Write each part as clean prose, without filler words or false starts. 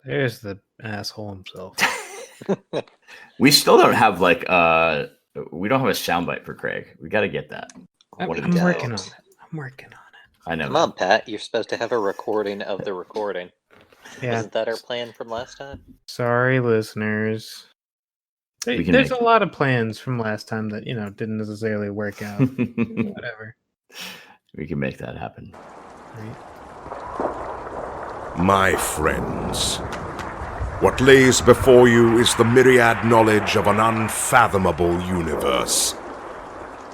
There's the asshole himself. We still don't have we don't have a soundbite for Craig. We got to get that. I'm One of these working on days. it. I'm working on it. I know. Come on, Pat. You're supposed to have a recording of the recording. Yeah. Wasn't that our plan from last time? Sorry, listeners. There's a lot of plans from last time that, didn't necessarily work out. Whatever. We can make that happen. Right. My friends, what lays before you is the myriad knowledge of an unfathomable universe.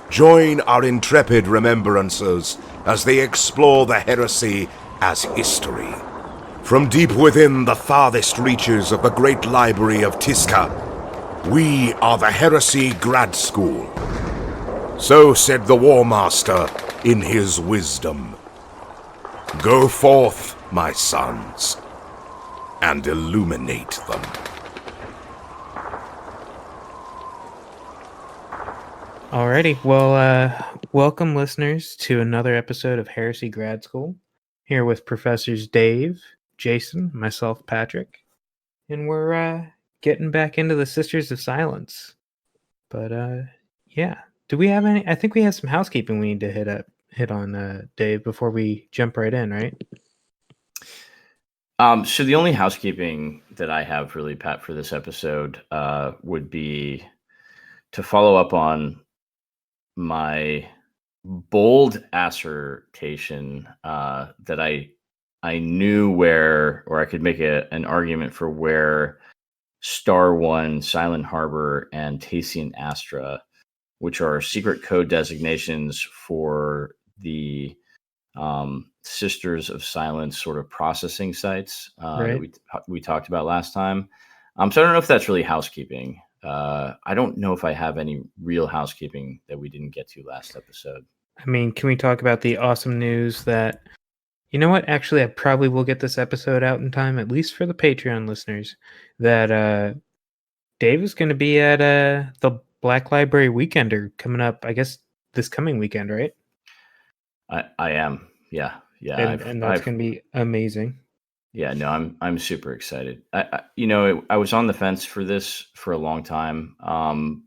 Join our intrepid remembrancers as they explore the heresy as history. From deep within the farthest reaches of the great library of Tiska, we are the Heresy Grad School. So said the War Master in his wisdom. Go forth, my sons, and illuminate them. Alrighty, well, welcome listeners to another episode of Heresy Grad School. Here with Professors Dave, Jason, myself, Patrick, and we're getting back into the Sisters of Silence. But yeah, do we have any? I think we have some housekeeping we need to hit on, Dave, before we jump right in, right? So the only housekeeping that I have really, Pat, for this episode would be to follow up on my bold assertion that I knew where, or I could make an argument for where Star One, Silent Harbor, and Tacian Astra, which are secret code designations for the Sisters of Silence sort of processing sites Right. that we talked about last time. So I don't know if that's really housekeeping. I don't know if I have any real housekeeping that we didn't get to last episode. I mean, can we talk about the awesome news that, you know what? Actually, I probably will get this episode out in time, at least for the Patreon listeners, that Dave is going to be at the Black Library Weekender coming up, I guess, this coming weekend, right? I am. Yeah. And that's going to be amazing. Yeah, no, I'm super excited. I was on the fence for this for a long time,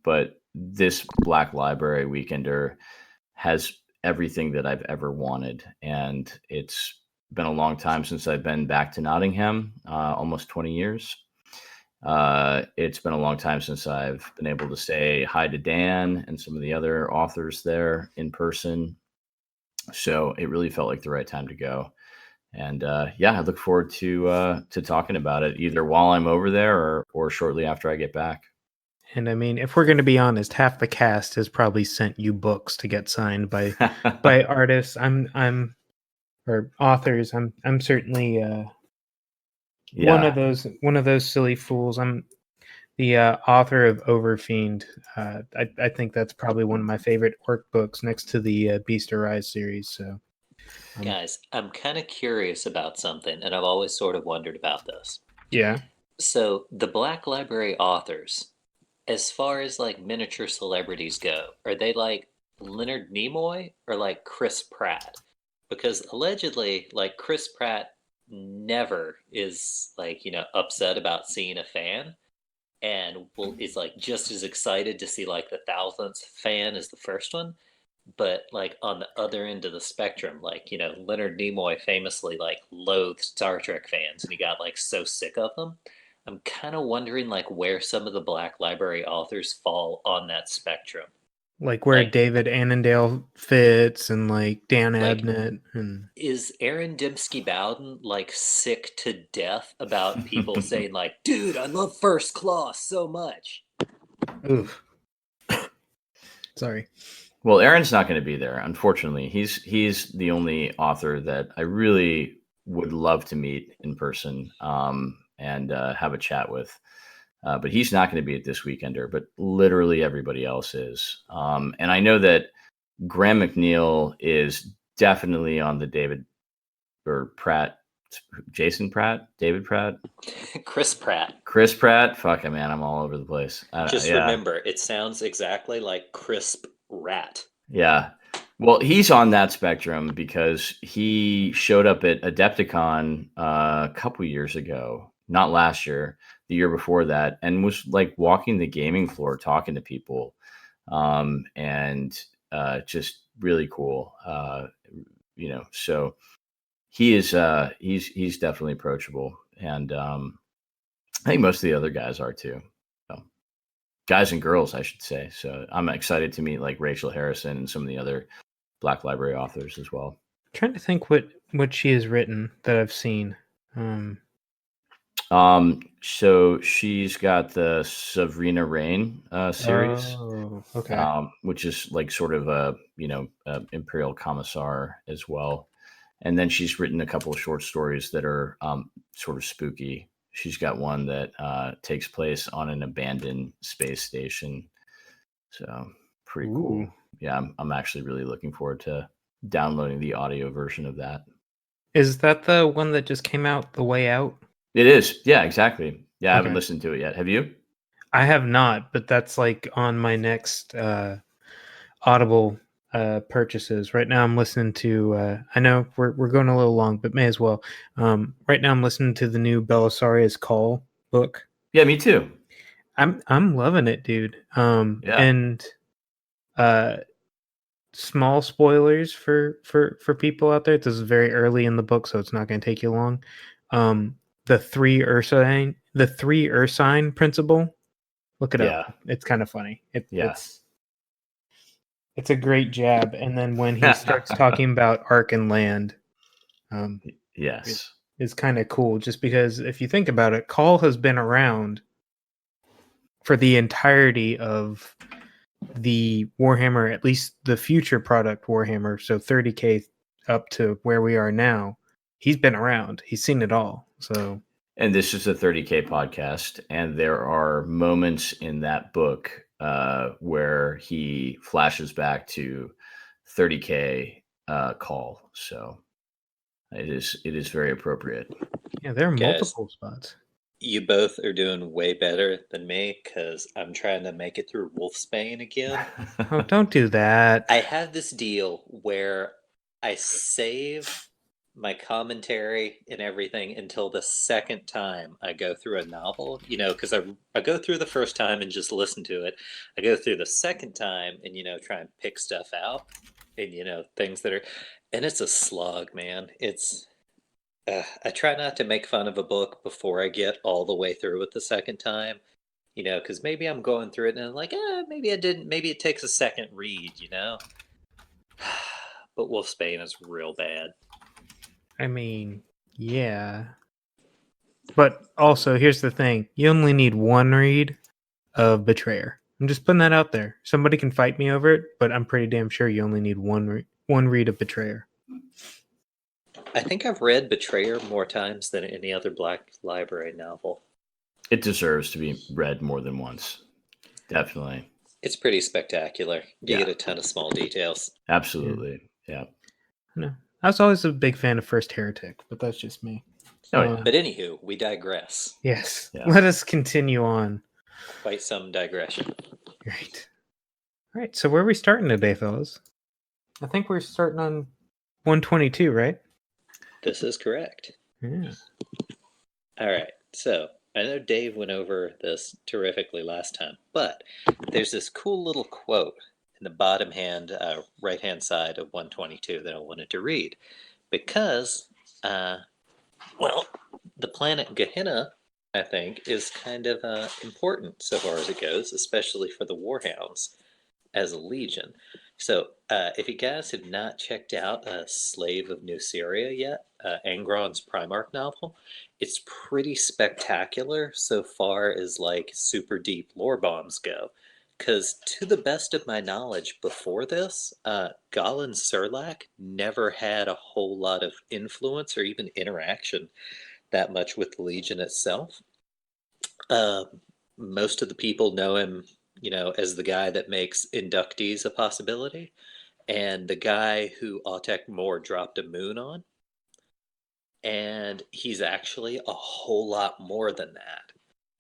but this Black Library Weekender has everything that I've ever wanted, and it's been a long time since I've been back to Nottingham, almost 20 years. It's been a long time since I've been able to say hi to Dan and some of the other authors there in person. So it really felt like the right time to go. And I look forward to talking about it either while I'm over there or shortly after I get back. And I mean, if we're going to be honest, half the cast has probably sent you books to get signed by by artists. Or authors. I'm certainly one of those silly fools. I'm the author of Overfiend. I think that's probably one of my favorite workbooks next to the Beast Arise series. So. Guys, I'm kind of curious about something, and I've always sort of wondered about this. Yeah. So, the Black Library authors, as far as like miniature celebrities go, are they like Leonard Nimoy or like Chris Pratt? Because allegedly, like Chris Pratt never is like, upset about seeing a fan and is like just as excited to see like the 1,000th fan as the first one. But like on the other end of the spectrum, like, Leonard Nimoy famously like loathed Star Trek fans and he got like so sick of them. I'm kind of wondering like where some of the Black Library authors fall on that spectrum. Like where David Annandale fits and like Dan Abnett. And is Aaron Dembski Bowden like sick to death about people saying like, dude, I love First Class so much? Oof. Sorry. Well, Aaron's not going to be there, unfortunately. He's the only author that I really would love to meet in person and have a chat with. But he's not going to be at this Weekender, but literally everybody else is. And I know that Graham McNeil is definitely on the David Pratt. Chris Pratt. Fuck it, man. I'm all over the place. Remember, it sounds exactly like Crisp Rat. Yeah. Well, he's on that spectrum because he showed up at Adepticon a couple years ago not last year, the year before that, and was like walking the gaming floor, talking to people, and just really cool. So he is he's definitely approachable, and I think most of the other guys are too. So, guys and girls, I should say. So I'm excited to meet like Rachel Harrison and some of the other Black Library authors as well. Trying to think what she has written that I've seen. So she's got the Sabrina Rain series, Okay. which is like sort of a Imperial Commissar as well. And then she's written a couple of short stories that are sort of spooky. She's got one that takes place on an abandoned space station. So pretty cool. Yeah, I'm actually really looking forward to downloading the audio version of that. Is that the one that just came out, The Way Out? It is. Yeah, exactly. Yeah, I haven't Okay. listened to it yet. Have you? I have not, but that's like on my next Audible purchases. Right now I'm listening to I know we're going a little long, but may as well. Right now I'm listening to the new Belisarius Call book. Yeah, me too. I'm loving it, dude. Yeah. And small spoilers for people out there. This is very early in the book, so it's not going to take you long. The three Ursine principle. Look it up. It's kind of funny. It's a great jab. And then when he starts talking about Ark and Land, yes, is kind of cool. Just because if you think about it, Call has been around for the entirety of the Warhammer, at least the future product Warhammer, so 30K up to where we are now. He's been around. He's seen it all. So, and this is a 30K podcast, and there are moments in that book where he flashes back to 30K Call. So it is very appropriate. Yeah, there are Guys, multiple spots. You both are doing way better than me because I'm trying to make it through Wolfsbane again. Oh, don't do that. I have this deal where I save my commentary and everything until the second time I go through a novel, because I go through the first time and just listen to it. I go through the second time and, try and pick stuff out and, things that are, and it's a slog, man. I try not to make fun of a book before I get all the way through it the second time, because maybe I'm going through it and I'm like, maybe I didn't, maybe it takes a second read, But Wolfsbane is real bad. I mean, yeah. But also, here's the thing. You only need one read of Betrayer. I'm just putting that out there. Somebody can fight me over it, but I'm pretty damn sure you only need one read of Betrayer. I think I've read Betrayer more times than any other Black Library novel. It deserves to be read more than once. Definitely. It's pretty spectacular. You get a ton of small details. Absolutely. Yeah. No. I was always a big fan of First Heretic, but that's just me. Oh, But anywho, we digress. Yes. Yeah. Let us continue on. Quite some digression. Great. All right. So where are we starting today, fellas? I think we're starting on 122, right? This is correct. Yeah. All right. So I know Dave went over this terrifically last time, but there's this cool little quote in the bottom right-hand side of 122 that I wanted to read because, the planet Gehenna, I think, is kind of important so far as it goes, especially for the Warhounds as a legion. So if you guys have not checked out Slave of New Syria yet, Angron's Primarch novel, it's pretty spectacular so far as like super deep lore bombs go. Because to the best of my knowledge before this, Golan Surlak never had a whole lot of influence or even interaction that much with the Legion itself. Most of the people know him, as the guy that makes inductees a possibility, and the guy who Autek Moore dropped a moon on. And he's actually a whole lot more than that.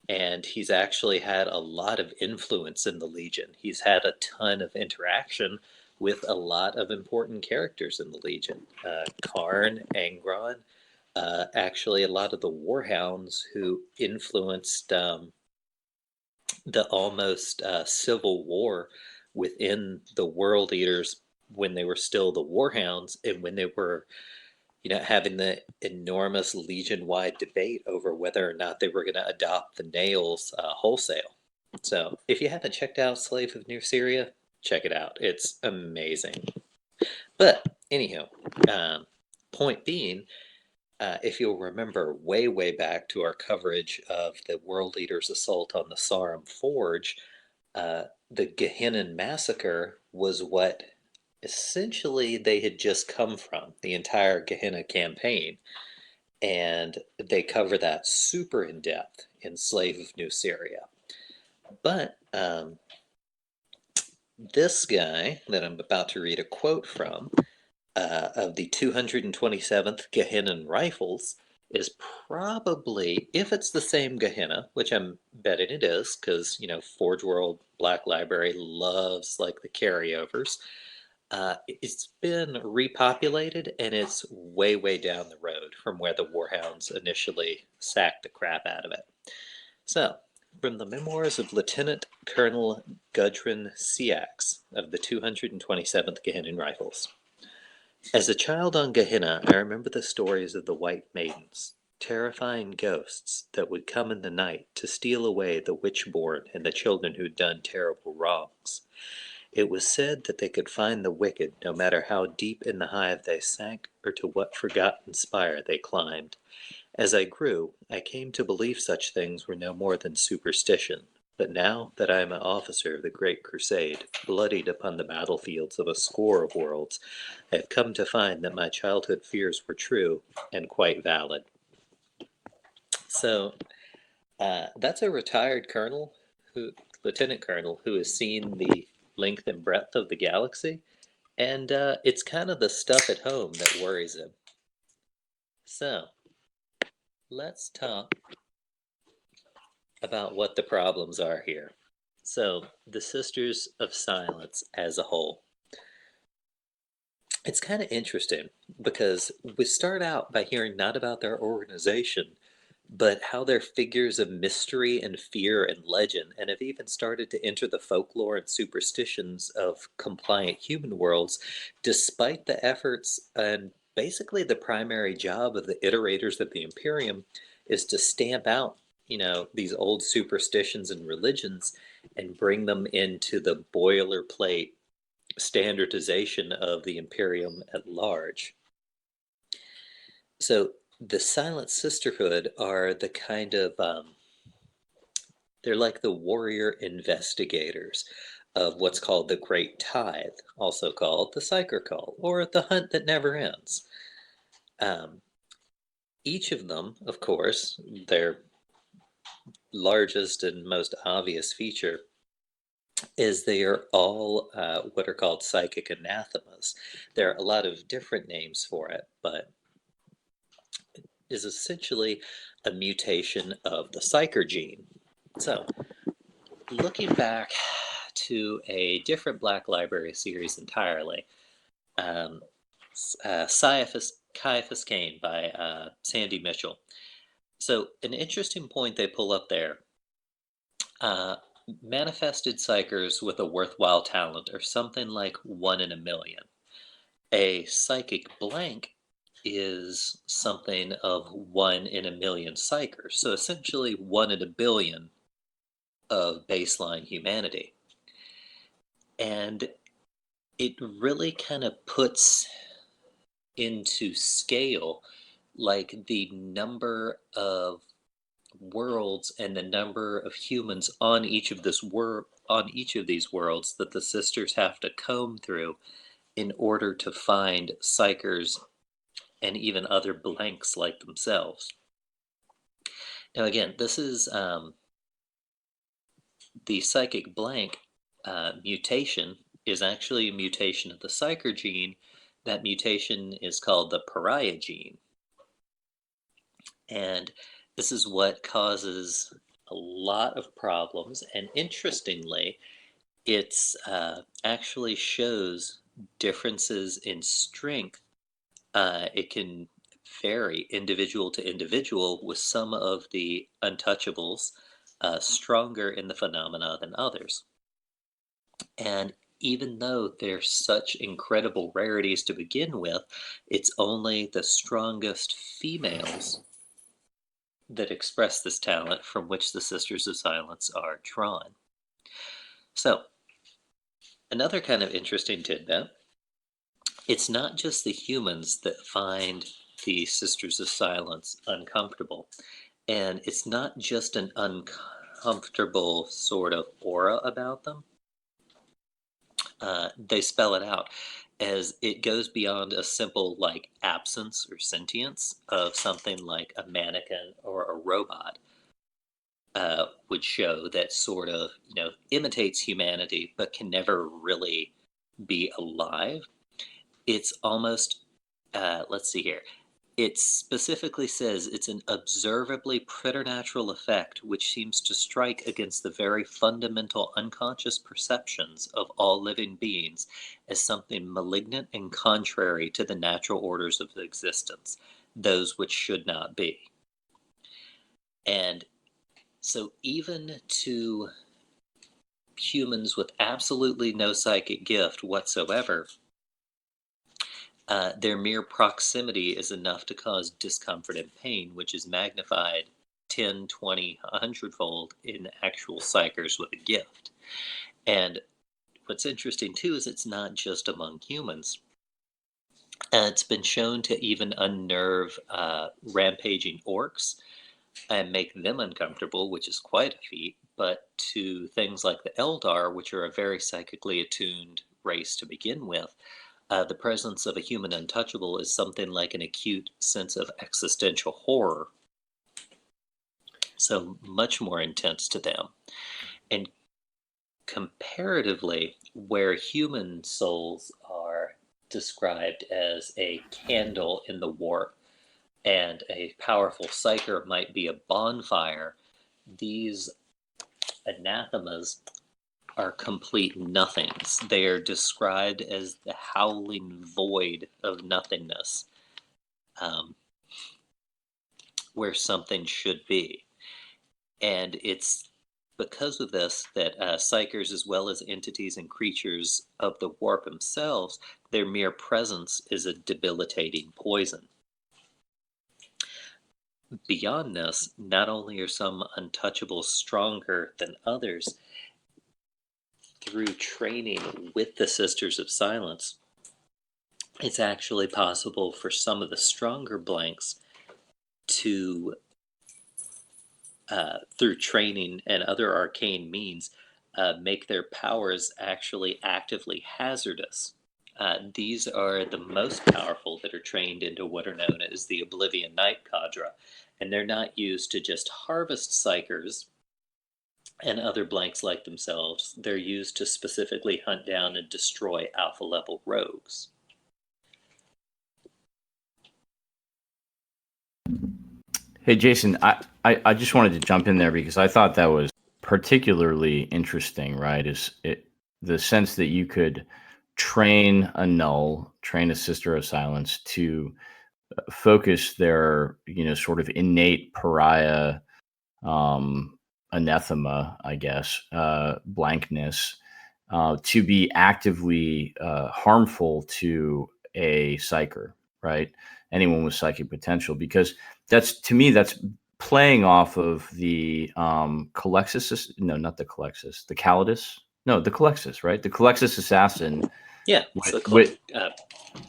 And he's actually had a lot of influence in the Legion. He's had a ton of interaction with a lot of important characters in the Legion. Karn, Angron, actually a lot of the warhounds who influenced the almost civil war within the world eaters when they were still the warhounds, and when they were, having the enormous legion-wide debate over whether or not they were going to adopt the nails wholesale. So if you haven't checked out Slave of New Syria, check it out. It's amazing. But anyhow, point being, if you'll remember way, way back to our coverage of the World Eaters' assault on the Sarum Forge, the Gehinnon massacre was what essentially they had just come from, the entire Gehenna campaign. And they cover that super in depth in Slave of New Syria. But this guy that I'm about to read a quote from, of the 227th Gehenna Rifles, is probably, if it's the same Gehenna, which I'm betting it is, because, Forge World Black Library loves, like, the carryovers. It's been repopulated, and it's way, way down the road from where the Warhounds initially sacked the crap out of it. So, from the memoirs of Lieutenant Colonel Gudrun Siax of the 227th Gehenna Rifles. As a child on Gehenna, I remember the stories of the White Maidens, terrifying ghosts that would come in the night to steal away the witch-born and the children who'd done terrible wrongs. It was said that they could find the wicked no matter how deep in the hive they sank or to what forgotten spire they climbed. As I grew, I came to believe such things were no more than superstition. But now that I am an officer of the Great Crusade, bloodied upon the battlefields of a score of worlds, I have come to find that my childhood fears were true and quite valid. So, that's a retired colonel, lieutenant colonel, who has seen the length and breadth of the galaxy, and it's kind of the stuff at home that worries him. So, let's talk about what the problems are here. So, the Sisters of Silence as a whole. It's kind of interesting because we start out by hearing not about their organization, but how they're figures of mystery and fear and legend, and have even started to enter the folklore and superstitions of compliant human worlds, despite the efforts and basically the primary job of the iterators of the Imperium is to stamp out, these old superstitions and religions and bring them into the boilerplate standardization of the Imperium at large. So the Silent Sisterhood are the kind of, they're like the warrior investigators of what's called the Great Tithe, also called the Psyker Cult, or the Hunt That Never Ends. Each of them, of course, their largest and most obvious feature is they are all what are called psychic anathemas. There are a lot of different names for it, but is essentially a mutation of the psyker gene. So, looking back to a different Black Library series entirely, Caiaphas Cain by Sandy Mitchell. So, an interesting point they pull up there. Manifested psychers with a worthwhile talent are something like 1 in a million. A psychic blank is something of 1 in a million psychers. So essentially 1 in a billion of baseline humanity. And it really kind of puts into scale like the number of worlds and the number of humans on each of these worlds that the sisters have to comb through in order to find psychers and even other blanks like themselves. Now again, this is the psychic blank mutation is actually a mutation of the psyker gene. That mutation is called the pariah gene. And this is what causes a lot of problems, and interestingly, it's actually shows differences in strength. It can vary individual to individual, with some of the untouchables stronger in the phenomena than others. And even though they're such incredible rarities to begin with, it's only the strongest females that express this talent from which the Sisters of Silence are drawn. So, another kind of interesting tidbit, it's not just the humans that find the Sisters of Silence uncomfortable. And it's not just an uncomfortable sort of aura about them. They spell it out as it goes beyond a simple like absence or sentience of something like a mannequin or a robot would show, that sort of, imitates humanity but can never really be alive. It's almost, let's see here. It specifically says it's an observably preternatural effect which seems to strike against the very fundamental unconscious perceptions of all living beings as something malignant and contrary to the natural orders of existence, those which should not be. And so even to humans with absolutely no psychic gift whatsoever, their mere proximity is enough to cause discomfort and pain, which is magnified 10, 20, 100-fold in actual psychers with a gift. And what's interesting, too, is it's not just among humans. It's been shown to even unnerve rampaging orcs and make them uncomfortable, which is quite a feat, but to things like the Eldar, which are a very psychically attuned race to begin with, the presence of a human untouchable is something like an acute sense of existential horror. So much more intense to them. And comparatively, where human souls are described as a candle in the warp and a powerful psyker might be a bonfire, these anathemas are complete nothings. They are described as the howling void of nothingness, where something should be. And it's because of this that psychers, as well as entities and creatures of the warp themselves, their mere presence is a debilitating poison. Beyond this, not only are some untouchables stronger than others, through training with the Sisters of Silence, it's actually possible for some of the stronger blanks to, through training and other arcane means, make their powers actually actively hazardous. These are the most powerful that are trained into what are known as the Oblivion Night Cadre, and they're not used to just harvest psychers and other blanks like themselves. They're used to specifically hunt down and destroy alpha-level rogues. Hey, Jason, I just wanted to jump in there because I thought that was particularly interesting, right? Is it the sense that you could train a null, train a Sister of Silence to focus their, sort of innate pariah, anathema, I guess, blankness, to be actively harmful to a psyker, right? Anyone with psychic potential, because that's, to me, that's playing off of the Calexis, no, not the Calexis, the Calidus, no, the Calexis, right? The Calexis assassin. Yeah,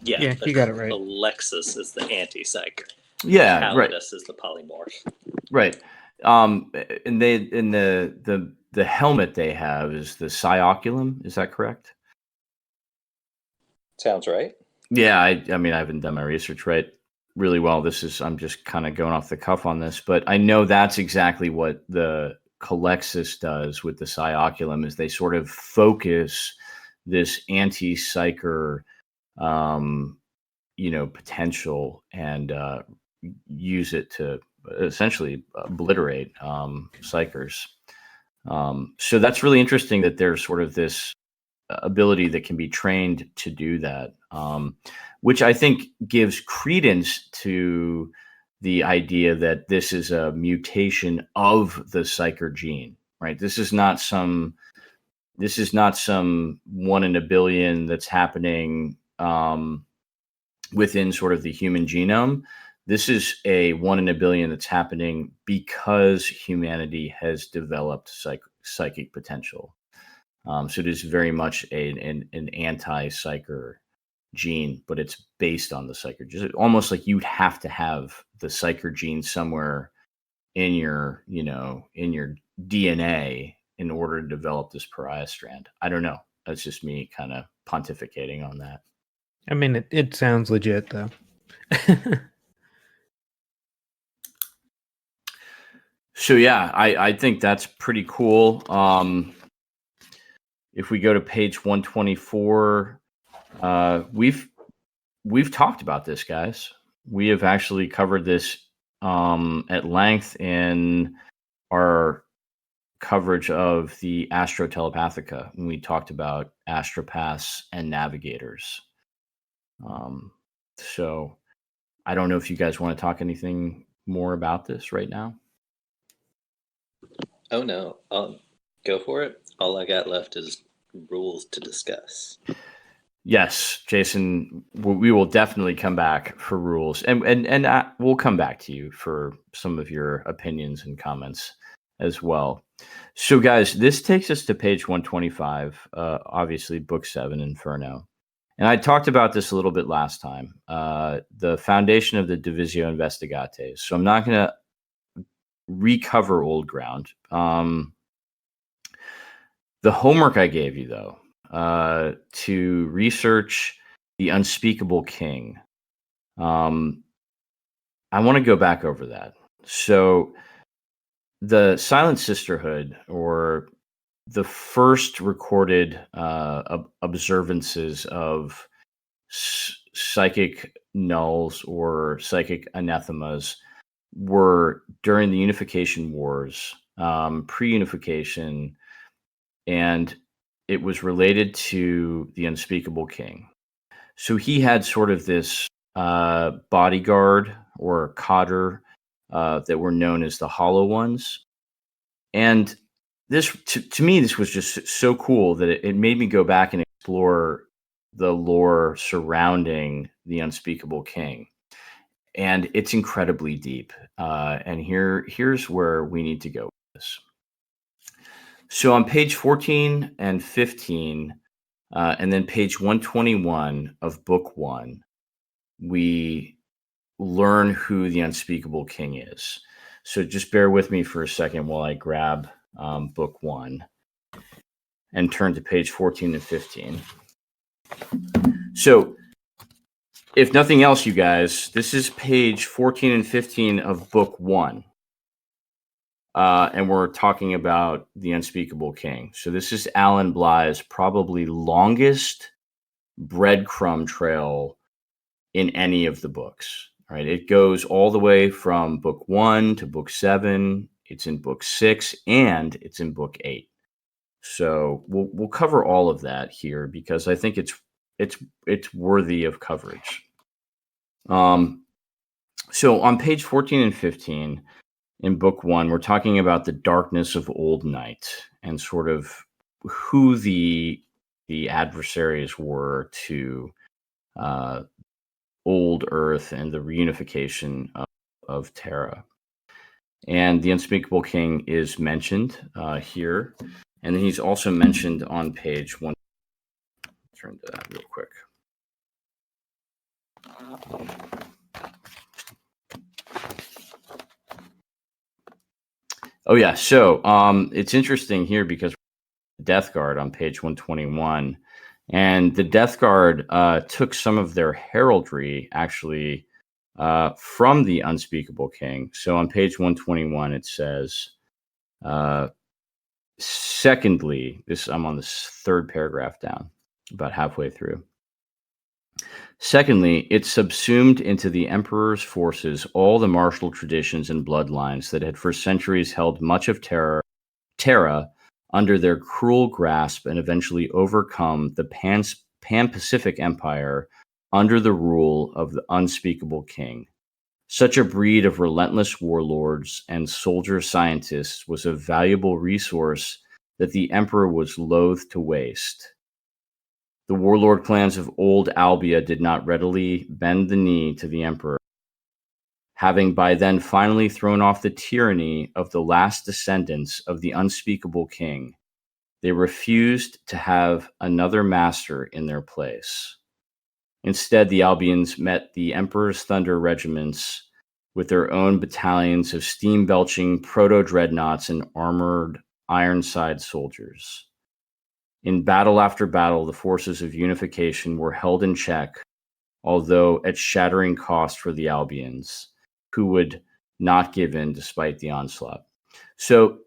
yeah, you got it right. Alexis is the anti-psyker. Yeah, Calidus right. is the polymorph. Right. And they, in the helmet they have is the Psioculum. Is that correct? Sounds right. Yeah, I mean, I haven't done my research really well. I'm just kind of going off the cuff on this, but I know that's exactly what the Calexis does with the Psioculum, is they sort of focus this anti-psyker, potential and use it to essentially obliterate psychers. So that's really interesting that there's sort of this ability that can be trained to do that, which I think gives credence to the idea that this is a mutation of the psyker gene, right? This is not some 1 in a billion that's happening within sort of the human genome. This is a 1 in a billion that's happening because humanity has developed psychic potential. So it is very much an anti-psyker gene, but it's based on the psyker. Just almost like you'd have to have the psyker gene somewhere in your DNA in order to develop this pariah strand. I don't know. That's just me kind of pontificating on that. I mean, it sounds legit though. So yeah, I think that's pretty cool. If we go to page 124, we've talked about this, guys. We have actually covered this at length in our coverage of the Astro Telepathica when we talked about astropaths and navigators. So I don't know if you guys want to talk anything more about this right now. Oh no, go for it. All I got left is rules to discuss. Yes, Jason, we will definitely come back for rules, and we'll come back to you for some of your opinions and comments as well. So, guys, this takes us to page 125, obviously, Book 7, Inferno. And I talked about this a little bit last time, the foundation of the Divisio Investigates. So I'm not going to recover old ground. The homework I gave you, though, to research the Unspeakable King. I want to go back over that. So the Silent Sisterhood, or the first recorded observances of psychic nulls or psychic anathemas, were during the Unification Wars, pre-unification, and it was related to the Unspeakable King. So he had sort of this bodyguard or cadre that were known as the Hollow Ones. And this, to me, this was just so cool that it made me go back and explore the lore surrounding the Unspeakable King. And it's incredibly deep. And here's where we need to go with this. So on page 14 and 15, and then page 121 of book 1, we learn who the Unspeakable King is. So just bear with me for a second while I grab book 1 and turn to page 14 and 15. So if nothing else, you guys, this is page 14 and 15 of book 1. And we're talking about the Unspeakable King. So this is Alan Bly's probably longest breadcrumb trail in any of the books. Right? It goes all the way from book 1 to book 7. It's in book 6 and it's in book 8. So we'll cover all of that here because I think it's worthy of coverage. So on page 14 and 15 in book 1, we're talking about the darkness of old night and sort of who the adversaries were to old Earth and the reunification of Terra. And the Unspeakable King is mentioned here. And then he's also mentioned on page 1. Turn to that real quick. Oh, yeah. So it's interesting here because Death Guard on page 121. And the Death Guard took some of their heraldry actually from the Unspeakable King. So on page 121, it says, secondly, I'm on this third paragraph down, about halfway through. Secondly, it subsumed into the Emperor's forces all the martial traditions and bloodlines that had for centuries held much of Terra under their cruel grasp and eventually overcome the Pan-Pacific Empire under the rule of the unspeakable king. Such a breed of relentless warlords and soldier scientists was a valuable resource that the emperor was loath to waste. The warlord clans of old Albia did not readily bend the knee to the emperor. Having by then finally thrown off the tyranny of the last descendants of the unspeakable king, they refused to have another master in their place. Instead, the Albians met the Emperor's Thunder regiments with their own battalions of steam-belching proto-dreadnoughts and armored Ironside soldiers. In battle after battle, the forces of unification were held in check, although at shattering cost for the Albians, who would not give in despite the onslaught. So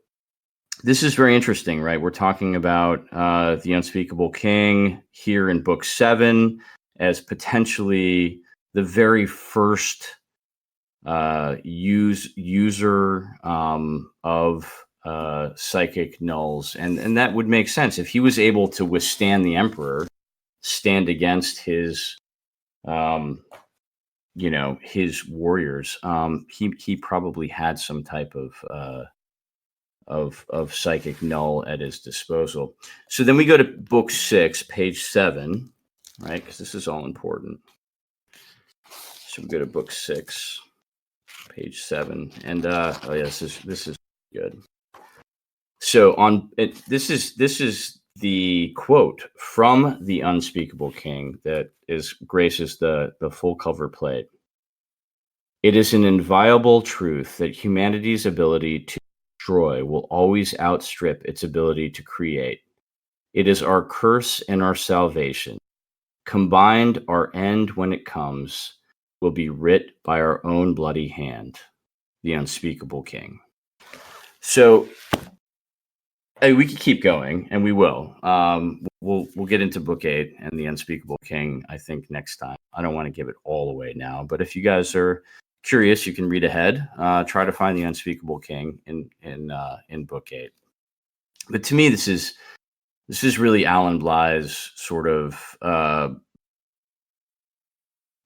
this is very interesting, right? We're talking about the Unspeakable King here in Book 7 as potentially the very first user of psychic nulls. And that would make sense. If he was able to withstand the Emperor, stand against his his warriors, he probably had some type of psychic null at his disposal. So then we go to Book 6, page 7, right? Because this is all important. So we go to Book 6, page 7, and this is good. So this is the quote from the Unspeakable King that graces the full cover plate. It is an inviolable truth that humanity's ability to destroy will always outstrip its ability to create. It is our curse and our salvation. Combined, our end, when it comes, will be writ by our own bloody hand. The Unspeakable King. So we could keep going, and we will. We'll get into Book 8 and the Unspeakable King, I think, next time. I don't want to give it all away now, but if you guys are curious, you can read ahead. Try to find the Unspeakable King in Book 8. But to me, this is really Alan Bly's sort of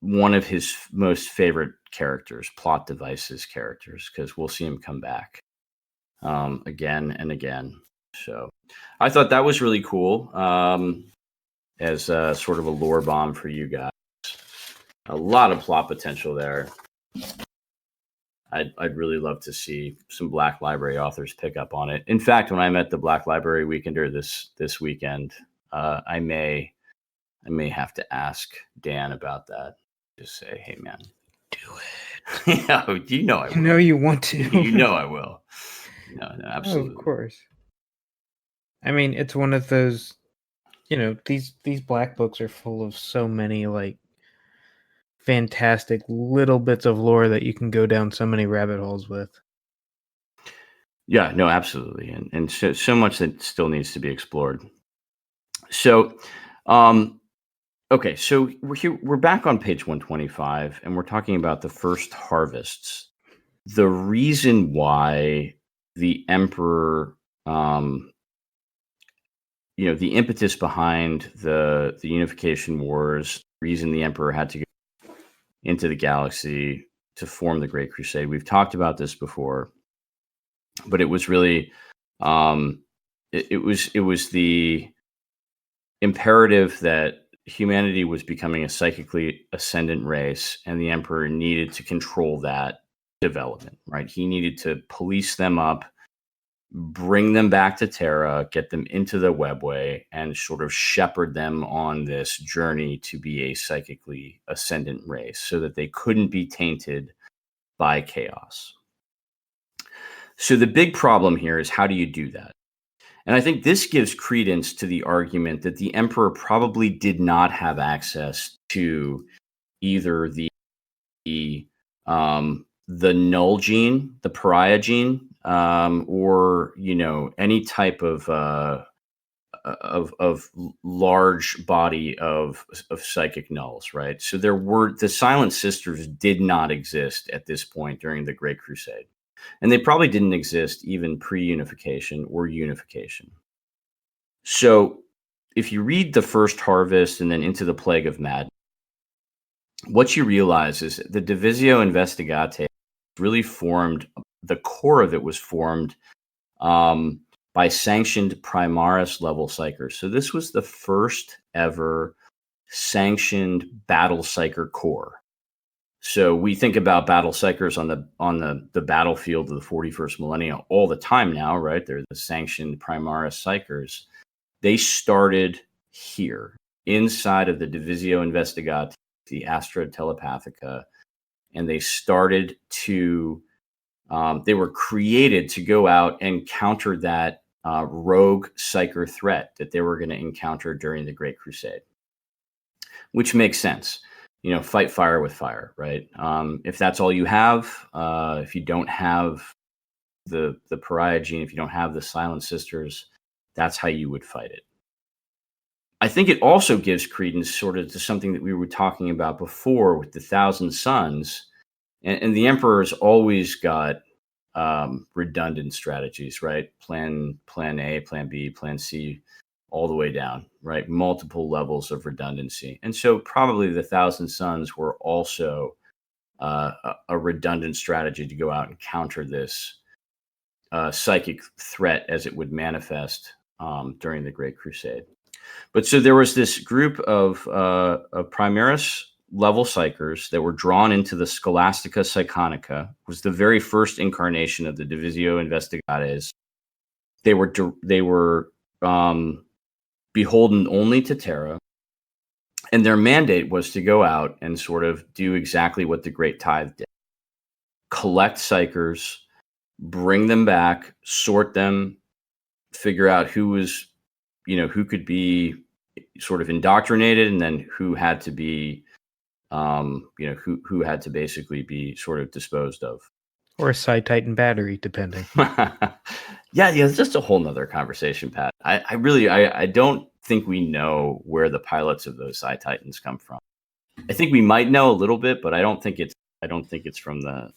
one of his most favorite characters, plot devices characters, because we'll see him come back again and again. So I thought that was really cool as sort of a lore bomb for you guys. A lot of plot potential there. I'd really love to see some Black Library authors pick up on it. In fact, when I'm at the Black Library Weekender this weekend, I may have to ask Dan about that. Just say, hey man, Do it. I will. You know you want to. You know I will. No, absolutely. Of course. I mean, it's one of those, these black books are full of so many like fantastic little bits of lore that you can go down so many rabbit holes with. Yeah, no, absolutely. And so much that still needs to be explored. So, okay, so we're back on page 125, and we're talking about the first harvests. The reason why the Emperor, the impetus behind the Unification Wars, the reason the Emperor had to go into the galaxy to form the Great Crusade. We've talked about this before, but it was really, it was the imperative that humanity was becoming a psychically ascendant race, and the Emperor needed to control that development, right? He needed to police them up, bring them back to Terra, get them into the webway, and sort of shepherd them on this journey to be a psychically ascendant race so that they couldn't be tainted by chaos. So the big problem here is, how do you do that? And I think this gives credence to the argument that the Emperor probably did not have access to either the null gene, the pariah gene, or any type of large body of psychic nulls, right? So the Silent Sisters did not exist at this point during the Great Crusade, and they probably didn't exist even pre-unification or unification. So if you read the first harvest and then into the plague of madness, what you realize is the Divisio Investigate really formed, the core of it was formed by sanctioned Primaris level psychers. So this was the first ever sanctioned battle psycher corps. So we think about battle psychers on the battlefield of the 41st millennium all the time now, right? They're the sanctioned Primaris psychers. They started here inside of the Divisio Investigate, the Astra Telepathica, and they started to they were created to go out and counter that rogue psyker threat that they were going to encounter during the Great Crusade, which makes sense. Fight fire with fire, right? If that's all you have, if you don't have the pariah gene, if you don't have the Silent Sisters, that's how you would fight it. I think it also gives credence sort of to something that we were talking about before with the Thousand Sons. And the Emperor's always got redundant strategies, right? Plan A, Plan B, Plan C, all the way down, right? Multiple levels of redundancy. And so probably the Thousand Sons were also a redundant strategy to go out and counter this psychic threat as it would manifest during the Great Crusade. But so there was this group of Primaris level psychers that were drawn into the Scholastica Psychonica. It was the very first incarnation of the Divisio Investigates. They were beholden only to Terra, and their mandate was to go out and sort of do exactly what the Great Tithe did: collect psychers, bring them back, sort them, figure out who could be sort of indoctrinated, and then who had to be who had to basically be sort of disposed of. Or a Psi Titan battery, depending. Yeah, it's just a whole nother conversation, Pat. I don't think we know where the pilots of those Psi Titans come from. I think we might know a little bit, but I don't think it's from the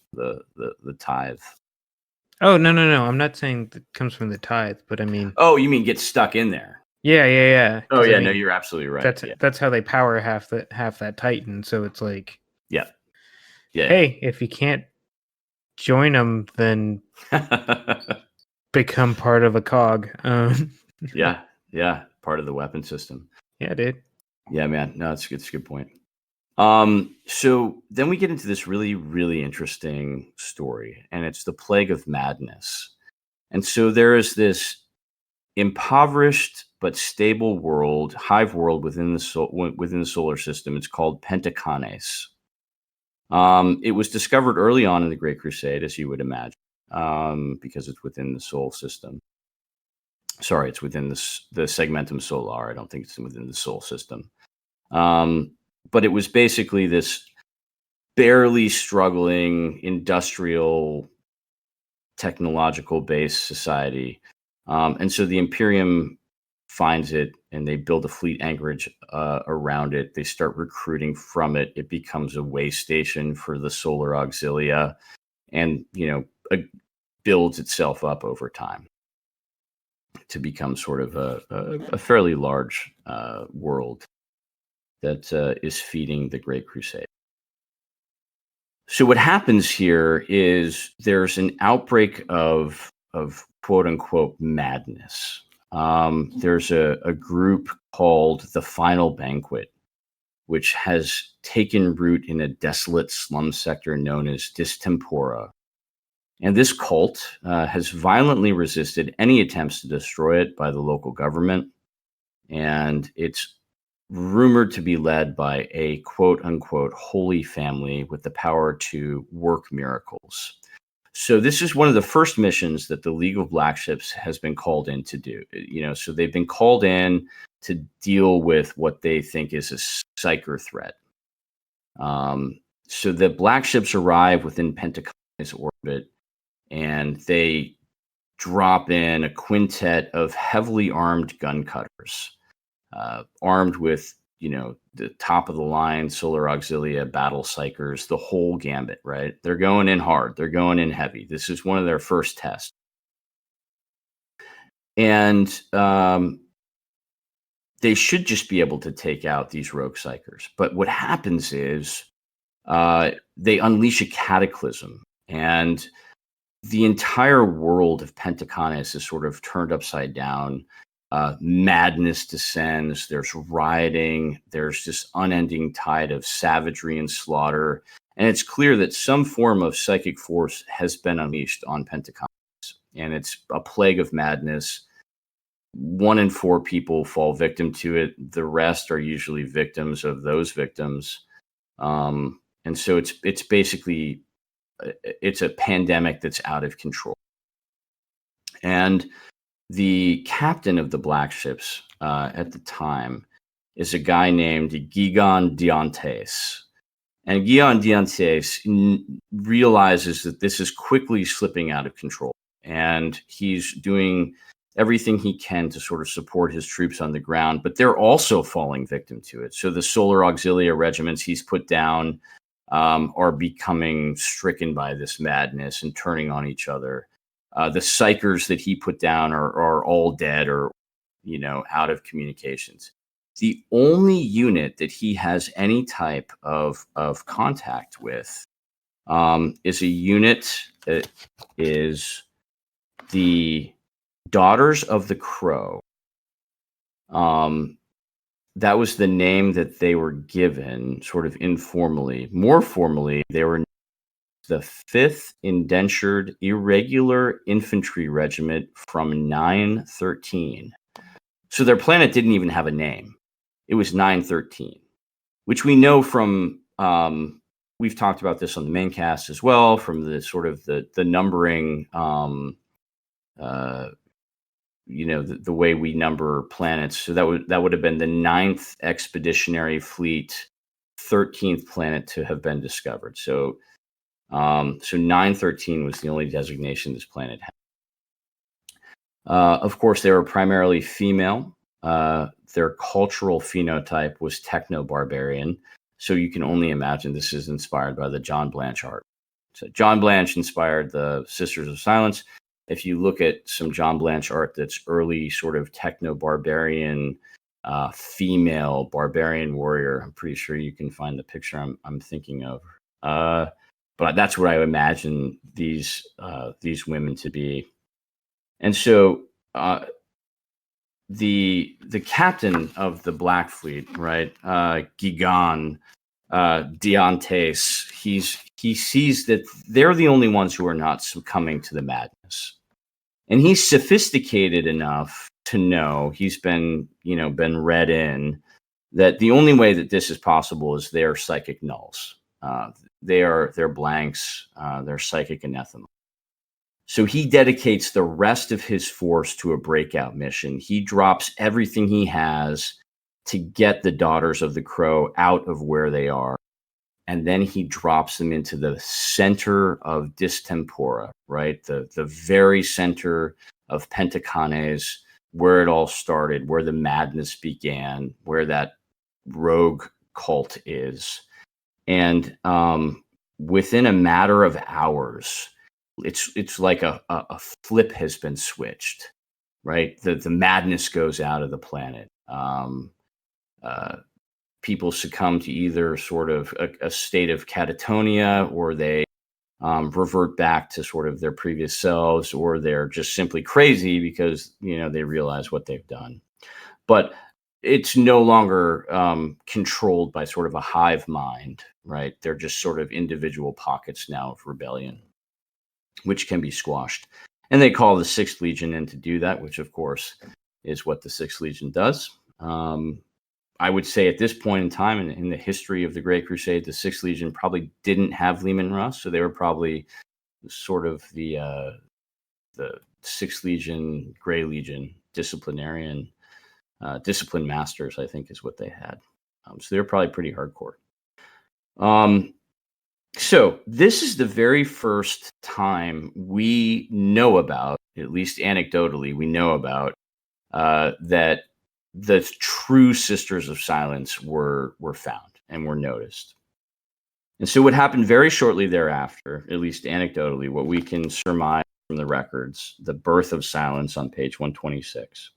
tithe. Oh, no. I'm not saying it comes from the tithe, but I mean... Oh, you mean get stuck in there? Yeah. Oh, yeah, no, you're absolutely right. That's how they power half that Titan. So it's like, yeah. Hey, if you can't join them, then become part of a cog. Yeah, part of the weapon system. Yeah, dude. Yeah, man. No, it's a good point. So then we get into this really, really interesting story, and it's the Plague of Madness. And so there is this impoverished but stable world, hive world within the solar system. It's called Pentacanes. It was discovered early on in the Great Crusade, as you would imagine, because it's within the Sol system. Sorry, it's within the Segmentum Solar. I don't think it's within the Sol system. But it was basically this barely struggling industrial, technological-based society. And so the Imperium finds it, and they build a fleet anchorage around it. They start recruiting from it. It becomes a way station for the Solar Auxilia, and builds itself up over time to become sort of a fairly large world that is feeding the Great Crusade. So what happens here is there's an outbreak of quote unquote madness. There's a group called the Final Banquet, which has taken root in a desolate slum sector known as Distempora. And this cult has violently resisted any attempts to destroy it by the local government. And it's rumored to be led by a quote unquote holy family with the power to work miracles. So this is one of the first missions that the League of Black Ships has been called in to do. So they've been called in to deal with what they think is a psyker threat. So the Black Ships arrive within Pentacane's orbit, and they drop in a quintet of heavily armed gun cutters, armed with the top of the line Solar Auxilia battle psychers, the whole gambit, right? They're going in hard. They're going in heavy. This is one of their first tests. And they should just be able to take out these rogue psychers. But what happens is they unleash a cataclysm, and the entire world of Pentaconis is sort of turned upside down. Madness descends. There's rioting. There's this unending tide of savagery and slaughter. And it's clear that some form of psychic force has been unleashed on Pentaconis. And it's a plague of madness. 1 in 4 people fall victim to it. The rest are usually victims of those victims. And so it's basically, it's a pandemic that's out of control. And the captain of the black ships at the time is a guy named Gigon Diantes. And Gigon Diantes realizes that this is quickly slipping out of control. And he's doing everything he can to sort of support his troops on the ground, but they're also falling victim to it. So the Solar Auxilia regiments he's put down are becoming stricken by this madness and turning on each other. The psychers that he put down are all dead or, out of communications. The only unit that he has any type of contact with is a unit that is the Daughters of the Crow. That was the name that they were given sort of informally. More formally, they were the 5th Indentured Irregular Infantry Regiment from 913. So their planet didn't even have a name. It was 913, which we know from, we've talked about this on the main cast as well, from the sort of the numbering, the way we number planets. So that would have been the 9th Expeditionary Fleet, 13th planet to have been discovered. So 913 was the only designation this planet had. Of course, they were primarily female. Their cultural phenotype was techno-barbarian. So you can only imagine this is inspired by the John Blanche art. So John Blanche inspired the Sisters of Silence. If you look at some John Blanche art that's early sort of techno-barbarian, female barbarian warrior, I'm pretty sure you can find the picture I'm thinking of. But that's what I imagine these women to be. And so the captain of the Black Fleet, right, Gigon Diantes, he sees that they're the only ones who are not succumbing to the madness. And he's sophisticated enough to know, he's been read in, that the only way that this is possible is they're psychic nulls. They're blanks, they're psychic anathema. So he dedicates the rest of his force to a breakout mission. He drops everything he has to get the Daughters of the Crow out of where they are. And then he drops them into the center of Distempora, right? The very center of Pentacones, where it all started, where the madness began, where that rogue cult is. And within a matter of hours, it's like a flip has been switched, right? The madness goes out of the planet. People succumb to either sort of a state of catatonia, or they revert back to sort of their previous selves, or they're just simply crazy because, they realize what they've done. But it's no longer controlled by sort of a hive mind, right? They're just sort of individual pockets now of rebellion, which can be squashed. And they call the 6th Legion in to do that, which of course is what the 6th Legion does. I would say at this point in time in the history of the Great Crusade, the 6th Legion probably didn't have Leman Russ, so they were probably sort of the 6th Legion, Grey Legion, disciplinarian, discipline masters, I think is what they had. So they were probably pretty hardcore. So this is the very first time we know about, at least anecdotally, we know about that the true Sisters of Silence were found and were noticed. And so what happened very shortly thereafter, at least anecdotally, what we can surmise from the records, the birth of silence on page 126,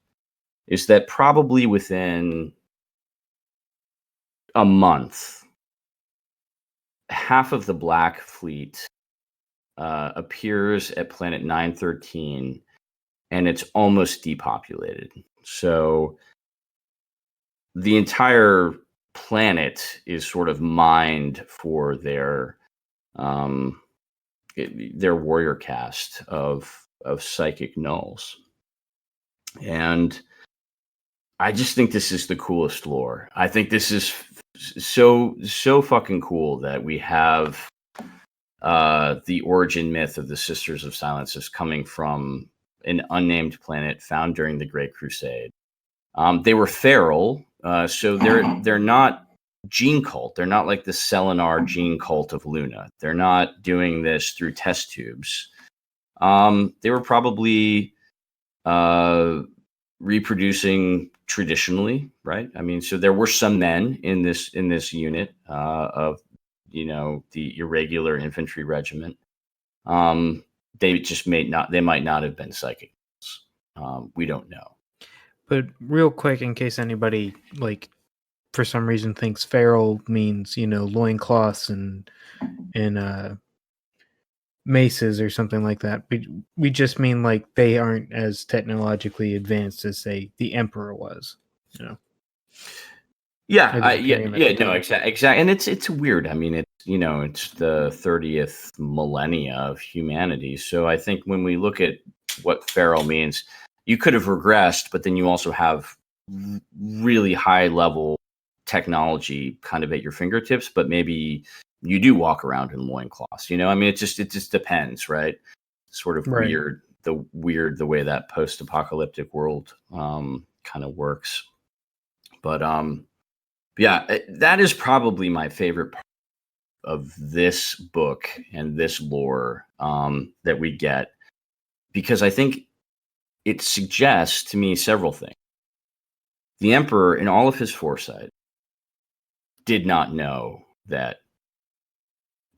is that probably within a month, half of the Black Fleet appears at planet 913, and it's almost depopulated. So the entire planet is sort of mined for their warrior caste of psychic nulls. And I just think this is the coolest lore. I think this is so fucking cool that we have the origin myth of the Sisters of Silence is coming from an unnamed planet found during the Great Crusade. They were feral, so they're not gene cult. They're not like the Selenar gene cult of Luna. They're not doing this through test tubes. They were probably reproducing traditionally, right? I mean, so there were some men in this unit of the irregular infantry regiment. They just might not have been psychics. We don't know. But real quick, in case anybody for some reason thinks feral means loincloths and maces or something like that, we just mean they aren't as technologically advanced as say the Emperor was. Yeah, no, exactly. And it's weird. I mean, it's the 30th millennia of humanity. So I think when we look at what feral means, you could have regressed, but then you also have really high level technology kind of at your fingertips, but maybe you do walk around in loincloths. I mean, it just depends, right? Sort of right. weird the way that post-apocalyptic world kind of works. But yeah, that is probably my favorite part of this book and this lore that we get, because I think it suggests to me several things. The Emperor, in all of his foresight, did not know that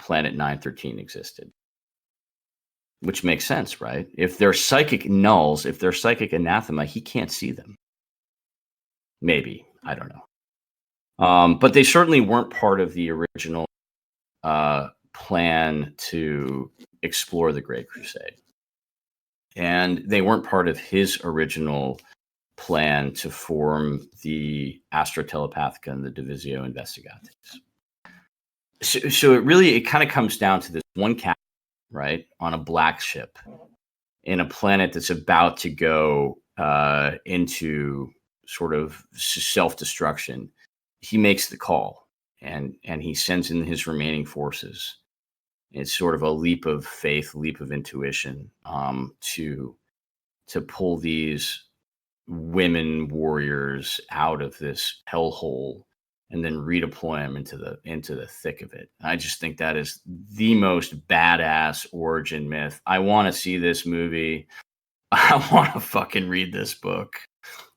planet 913 existed, which makes sense, right? If they're psychic nulls, if they're psychic anathema, he can't see them. Maybe, I don't know. But they certainly weren't part of the original plan to explore the Great Crusade. And they weren't part of his original plan to form the Astra Telepathica and the Divisio Investigatis. So it kind of comes down to this one captain, right, on a black ship in a planet that's about to go into sort of self-destruction. He makes the call, and he sends in his remaining forces. It's sort of a leap of faith, leap of intuition to pull these women warriors out of this hellhole and then redeploy them into the thick of it. I just think that is the most badass origin myth. I want to see this movie. I want to fucking read this book.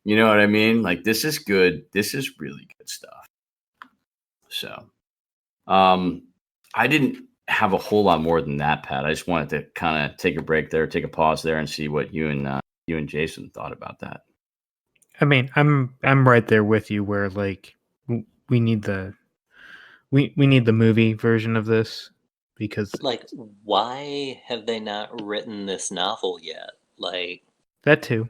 You know what I mean? Like, this is good. This is really good stuff. So, I didn't have a whole lot more than that, Pat. I just wanted to kind of take a break there, take a pause there, and see what you and Jason thought about that. I mean, I'm right there with you. Where we need the movie version of this, because why have they not written this novel yet? That too.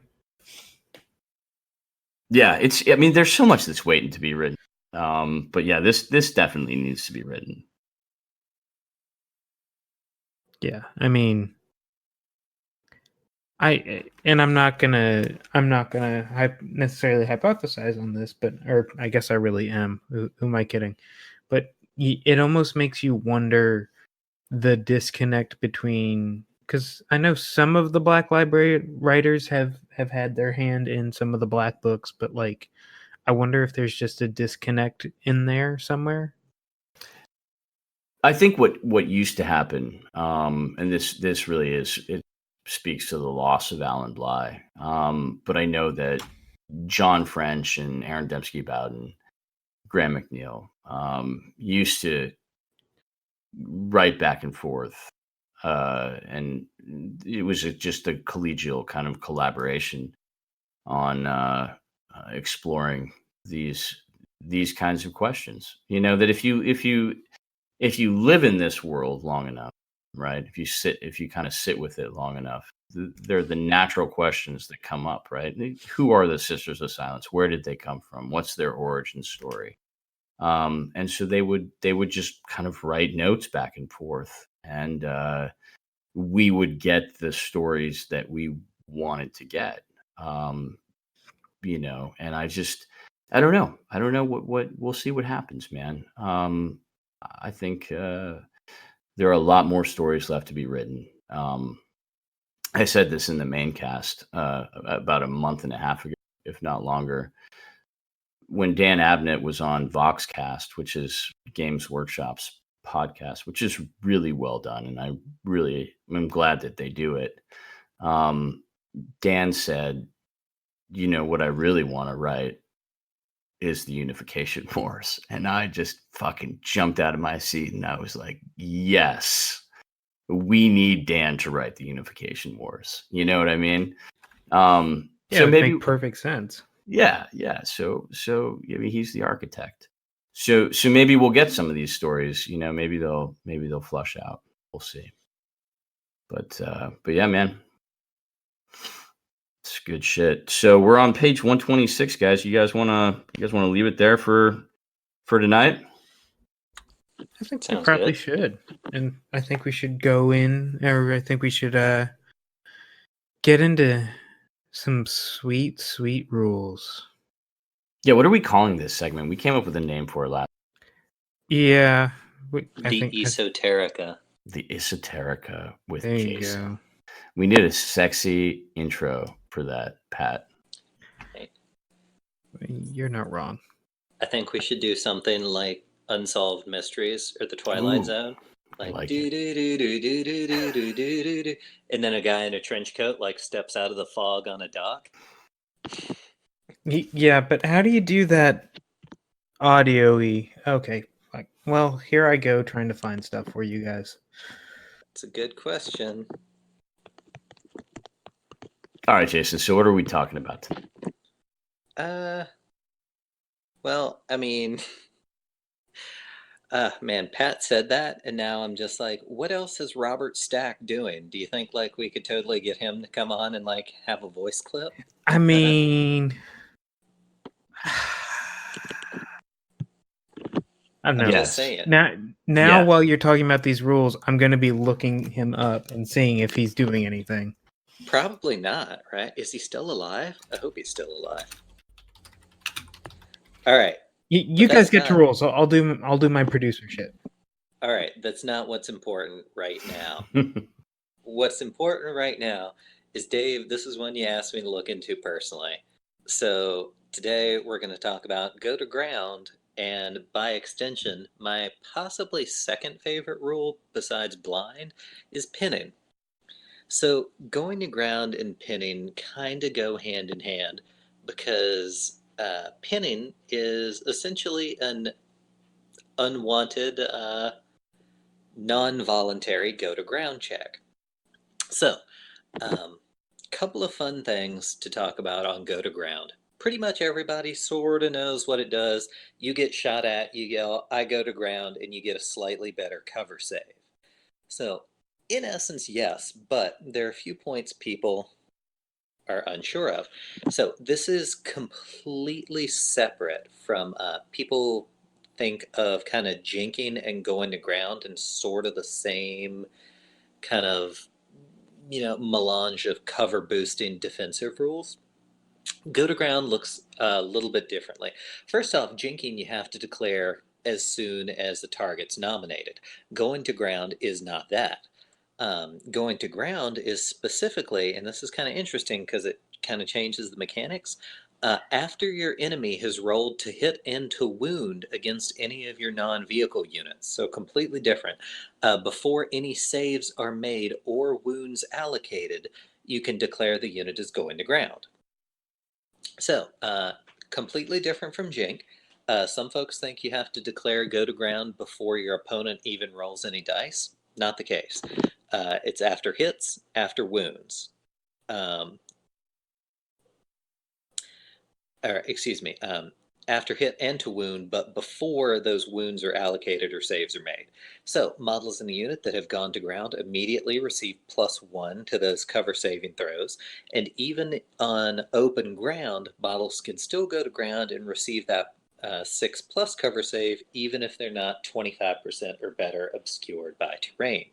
Yeah, I mean, there's so much that's waiting to be written. But yeah, this definitely needs to be written. Yeah, I mean, I'm not gonna necessarily hypothesize on this, or I guess I really am. Who am I kidding? But it almost makes you wonder the disconnect between, because I know some of the Black Library writers have had their hand in some of the Black books, but I wonder if there's just a disconnect in there somewhere. I think what used to happen, and this really it speaks to the loss of Alan Bly. But I know that John French and Aaron Dembski Bowden, Graham McNeil, used to write back and forth, and it was just a collegial kind of collaboration on exploring these kinds of questions. That if you live in this world long enough, right? If you kind of sit with it long enough, they're the natural questions that come up, right? Who are the Sisters of Silence? Where did they come from? What's their origin story? And so they would just kind of write notes back and forth, and we would get the stories that we wanted to get. And I don't know what we'll see what happens, man. I think there are a lot more stories left to be written. I said this in the main cast about a month and a half ago, if not longer, when Dan Abnett was on Voxcast, which is Games Workshop's podcast, which is really well done, and I'm glad that they do it. Dan said, what I really want to write is the Unification Wars. And I just fucking jumped out of my seat and I was like, yes, we need Dan to write the Unification Wars. You know what I mean? Yeah, so it maybe make perfect sense. Yeah. So I mean, he's the architect. So maybe we'll get some of these stories, maybe they'll flush out. We'll see. But yeah, man. It's good shit. So we're on page 126, guys. You guys wanna leave it there for tonight? I think Sounds we probably good. should. And I think we should go in, or I think we should get into some sweet, sweet rules. Yeah, what are we calling this segment? We came up with a name for it last. Yeah. The Esoterica. The Esoterica with There you Jason. go. We need a sexy intro for that, Pat. You're not wrong. I think we should do something like Unsolved Mysteries or The Twilight Zone. Like do do do do do do do do do do, and then a guy in a trench coat like steps out of the fog on a dock. Yeah, but how do you do that audio-y? Okay. Well, here I go trying to find stuff for you guys. It's a good question. All right, Jason. So what are we talking about tonight? Well, I mean, man, Pat said that, and now I'm just like, what else is Robert Stack doing? Do you think like we could totally get him to come on and like have a voice clip? I mean, I'm not just saying. Now, Yeah. while you're talking about these rules, I'm going to be looking him up and seeing if he's doing anything. Probably not, right? Is he still alive? I hope he's still alive. All right. You guys get to rules. So I'll do my producer shit. All right, that's not what's important right now. What's important right now is, Dave, this is one you asked me to look into personally. So today we're going to talk about Go to Ground, and by extension, my possibly second favorite rule besides blind is pinning. So going to ground and pinning kind of go hand in hand, because pinning is essentially an unwanted, non-voluntary go-to-ground check. So, couple of fun things to talk about on go-to-ground. Pretty much everybody sort of knows what it does. You get shot at, you yell, I go to ground, and you get a slightly better cover save. So, in essence, yes, but there are a few points people are unsure of. So this is completely separate from people think of kind of jinking and going to ground and sort of the same kind of, melange of cover boosting defensive rules. Go to ground looks a little bit differently. First off, jinking you have to declare as soon as the target's nominated. Going to ground is not that. Going to ground is specifically, and this is kind of interesting because it kind of changes the mechanics, after your enemy has rolled to hit and to wound against any of your non-vehicle units, so completely different. Before any saves are made or wounds allocated, you can declare the unit is going to ground. So, completely different from Jink. Some folks think you have to declare go to ground before your opponent even rolls any dice. Not the case. It's after hits, after wounds. or excuse me, after hit and to wound, but before those wounds are allocated or saves are made. So models in the unit that have gone to ground immediately receive +1 to those cover saving throws, and even on open ground, models can still go to ground and receive that 6+ cover save, even if they're not 25% or better obscured by terrain.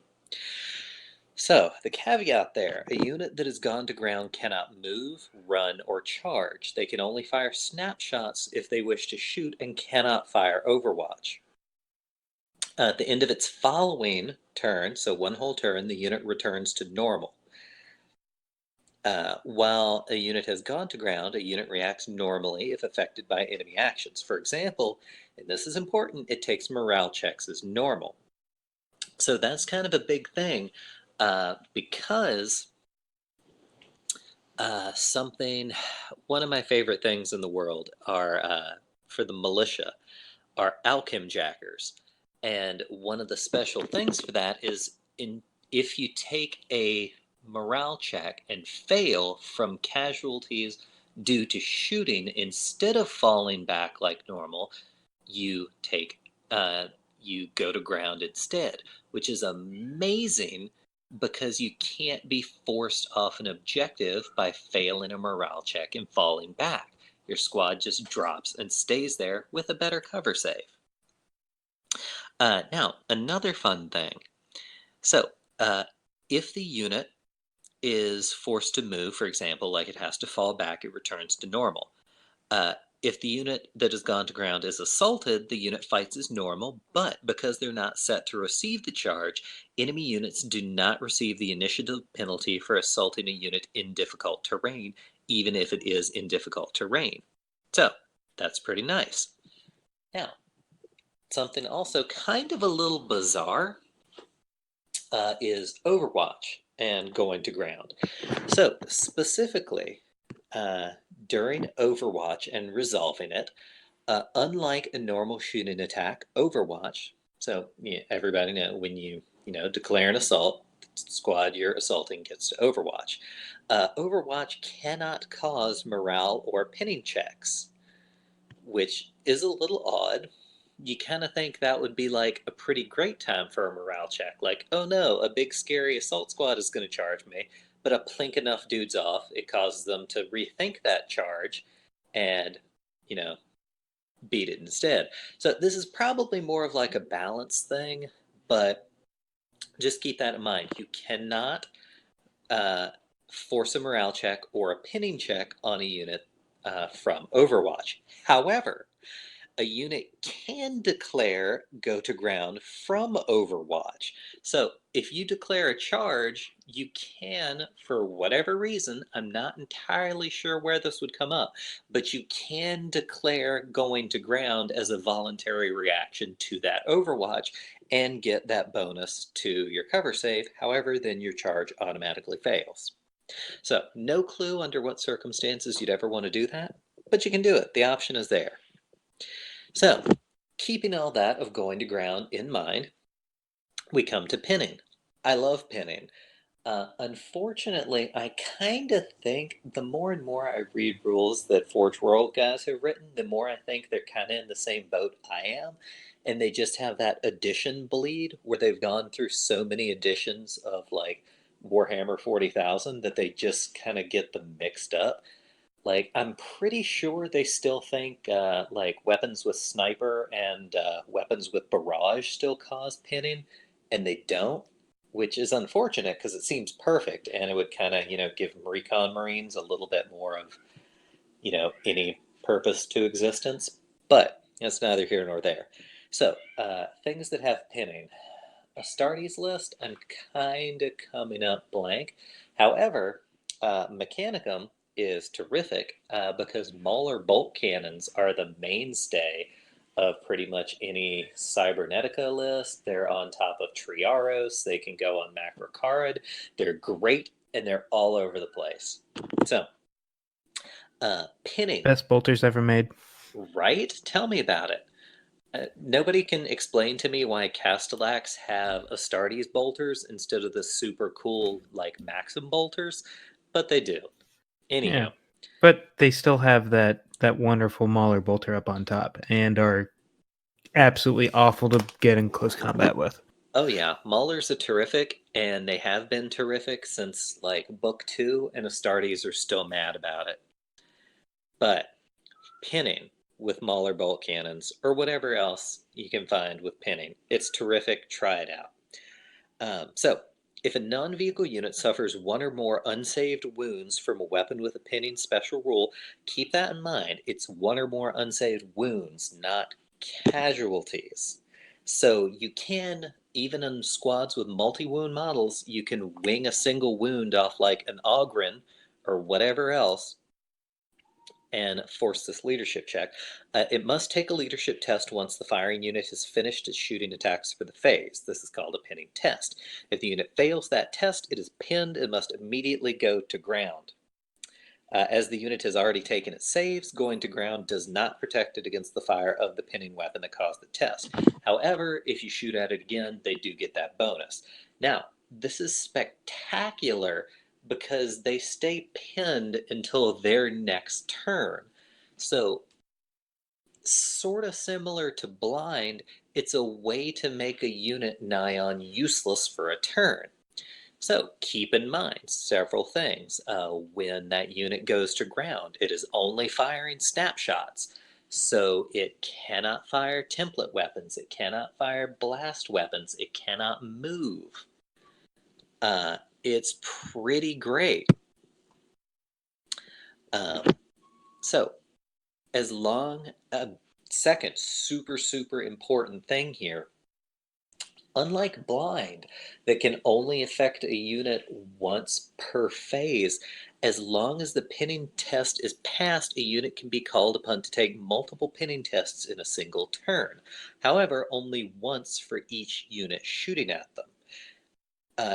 So, the caveat there, a unit that has gone to ground cannot move, run, or charge. They can only fire snapshots if they wish to shoot and cannot fire Overwatch. At the end of its following turn, so one whole turn, the unit returns to normal. While a unit has gone to ground, a unit reacts normally if affected by enemy actions. For example, and this is important, it takes morale checks as normal. So that's kind of a big thing because one of my favorite things in the world are for the militia are Alchem Jackers. And one of the special things for that is if you take a morale check and fail from casualties due to shooting, instead of falling back like normal, you take you go to ground instead, which is amazing because you can't be forced off an objective by failing a morale check and falling back. Your squad just drops and stays there with a better cover save. Now, another fun thing. So, if the unit is forced to move, for example, like it has to fall back, it returns to normal. If the unit that has gone to ground is assaulted, the unit fights as normal, but because they're not set to receive the charge, enemy units do not receive the initiative penalty for assaulting a unit in difficult terrain, even if it is in difficult terrain. So, that's pretty nice. Now, something also kind of a little bizarre is Overwatch and going to ground. So, specifically, during Overwatch and resolving it, unlike a normal shooting attack, Overwatch, so everybody know when you declare an assault, the squad you're assaulting gets to Overwatch. Overwatch cannot cause morale or pinning checks, which is a little odd. You kind of think that would be like a pretty great time for a morale check. Like, oh no, a big scary assault squad is going to charge me. But a plink enough dudes off, it causes them to rethink that charge and, beat it instead. So this is probably more of like a balance thing, but just keep that in mind. You cannot force a morale check or a pinning check on a unit from Overwatch. However, a unit can declare go to ground from Overwatch. So if you declare a charge, you can, for whatever reason, I'm not entirely sure where this would come up, but you can declare going to ground as a voluntary reaction to that Overwatch and get that bonus to your cover save. However, then your charge automatically fails. So no clue under what circumstances you'd ever want to do that, but you can do it. The option is there. So, keeping all that of going to ground in mind, we come to pinning. I love pinning. Unfortunately, I kind of think the more and more I read rules that Forge World guys have written, the more I think they're kind of in the same boat I am. And they just have that edition bleed where they've gone through so many editions of like Warhammer 40,000 that they just kind of get them mixed up. Like, I'm pretty sure they still think like weapons with sniper and weapons with barrage still cause pinning, and they don't, which is unfortunate because it seems perfect and it would kind of, give recon Marines a little bit more of, any purpose to existence. But that's neither here nor there. So, things that have pinning. Astartes list, I'm kind of coming up blank. However, Mechanicum is terrific because Mauler bolt cannons are the mainstay of pretty much any Cybernetica list. They're on top of Triaros. They can go on Macrocarad. They're great, and they're all over the place. So, pinning. Best bolters ever made. Right? Tell me about it. Nobody can explain to me why Castellax have Astartes bolters instead of the super cool like Maxim bolters, but they do. Anyhow, But they still have that that wonderful Mauler bolter up on top and are absolutely awful to get in close combat with. Oh yeah, Maulers are terrific, and they have been terrific since like book 2, and Astartes are still mad about it. But pinning with Mauler bolt cannons, or whatever else you can find with pinning, it's terrific. Try it out. So, if a non-vehicle unit suffers 1 or more unsaved wounds from a weapon with a pinning special rule, keep that in mind. It's 1 or more unsaved wounds, not casualties. So you can, even in squads with multi-wound models, you can wing a single wound off like an Ogren or whatever else and force this leadership check. It must take a leadership test once the firing unit has finished its shooting attacks for the phase. This is called a pinning test. If the unit fails that test, it is pinned and must immediately go to ground. As the unit has already taken its saves, going to ground does not protect it against the fire of the pinning weapon that caused the test. However, if you shoot at it again, they do get that bonus. Now, this is spectacular because they stay pinned until their next turn. So, sort of similar to blind, it's a way to make a unit nigh on useless for a turn. So keep in mind several things. When that unit goes to ground, it is only firing snapshots. So it cannot fire template weapons. It cannot fire blast weapons. It cannot move. It's pretty great. So as long, second super important thing here, unlike blind, that can only affect a unit once per phase, as long as the pinning test is passed, a unit can be called upon to take multiple pinning tests in a single turn. However, only once for each unit shooting at them.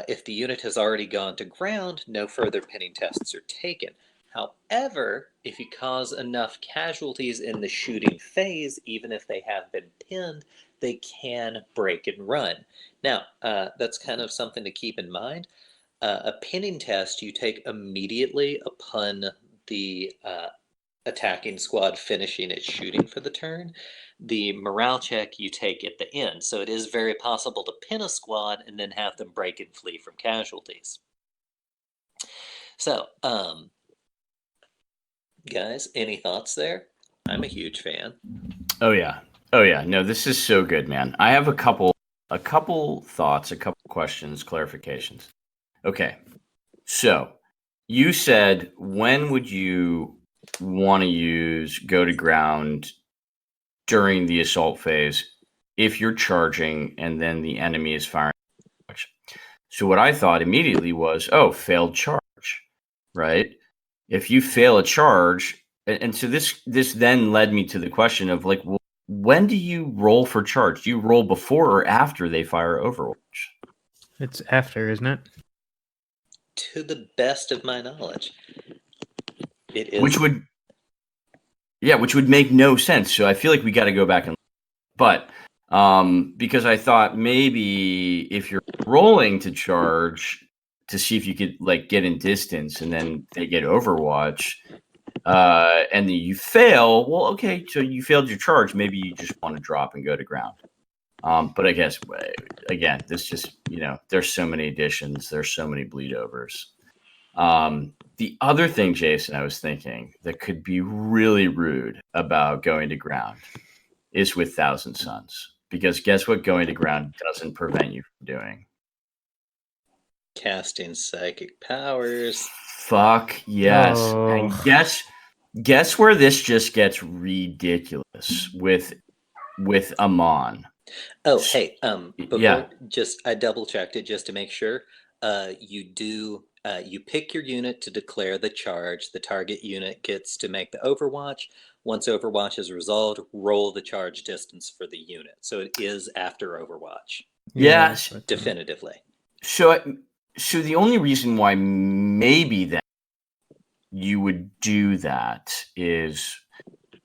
If the unit has already gone to ground, no further pinning tests are taken. However, if you cause enough casualties in the shooting phase, even if they have been pinned, they can break and run. Now, that's kind of something to keep in mind. A pinning test you take immediately upon the attacking squad finishing its shooting for the turn. The morale check you take at the end. So it is very possible to pin a squad and then have them break and flee from casualties. So, guys, any thoughts there? I'm a huge fan. Oh yeah. No, this is so good, man. I have a couple thoughts, a couple questions, clarifications. Okay. So, you said, when would you want to use go to ground during the assault phase if you're charging and then the enemy is firing? So what I thought immediately was, failed charge, right? If you fail a charge, and so this then led me to the question of like, well, when do you roll for charge? Do you roll before or after they fire Overwatch? It's after, isn't it? To the best of my knowledge, it is. Which would make no sense. So I feel like we got to go back and, but because I thought maybe if you're rolling to charge to see if you could like get in distance and then they get Overwatch, and then you fail, well, okay, so you failed your charge. Maybe you just want to drop and go to ground. But I guess, again, this just, there's so many additions. There's so many bleed overs. The other thing, Jason, I was thinking that could be really rude about going to ground is with Thousand Suns. Because guess what going to ground doesn't prevent you from doing? Casting psychic powers. Fuck yes. Oh. And guess where this just gets ridiculous with Amon. Oh, hey, before, yeah. I double checked it just to make sure. You pick your unit to declare the charge. The target unit gets to make the Overwatch. Once Overwatch is resolved, roll the charge distance for the unit. So it is after Overwatch. Yeah. Definitively. So the only reason why maybe that you would do that is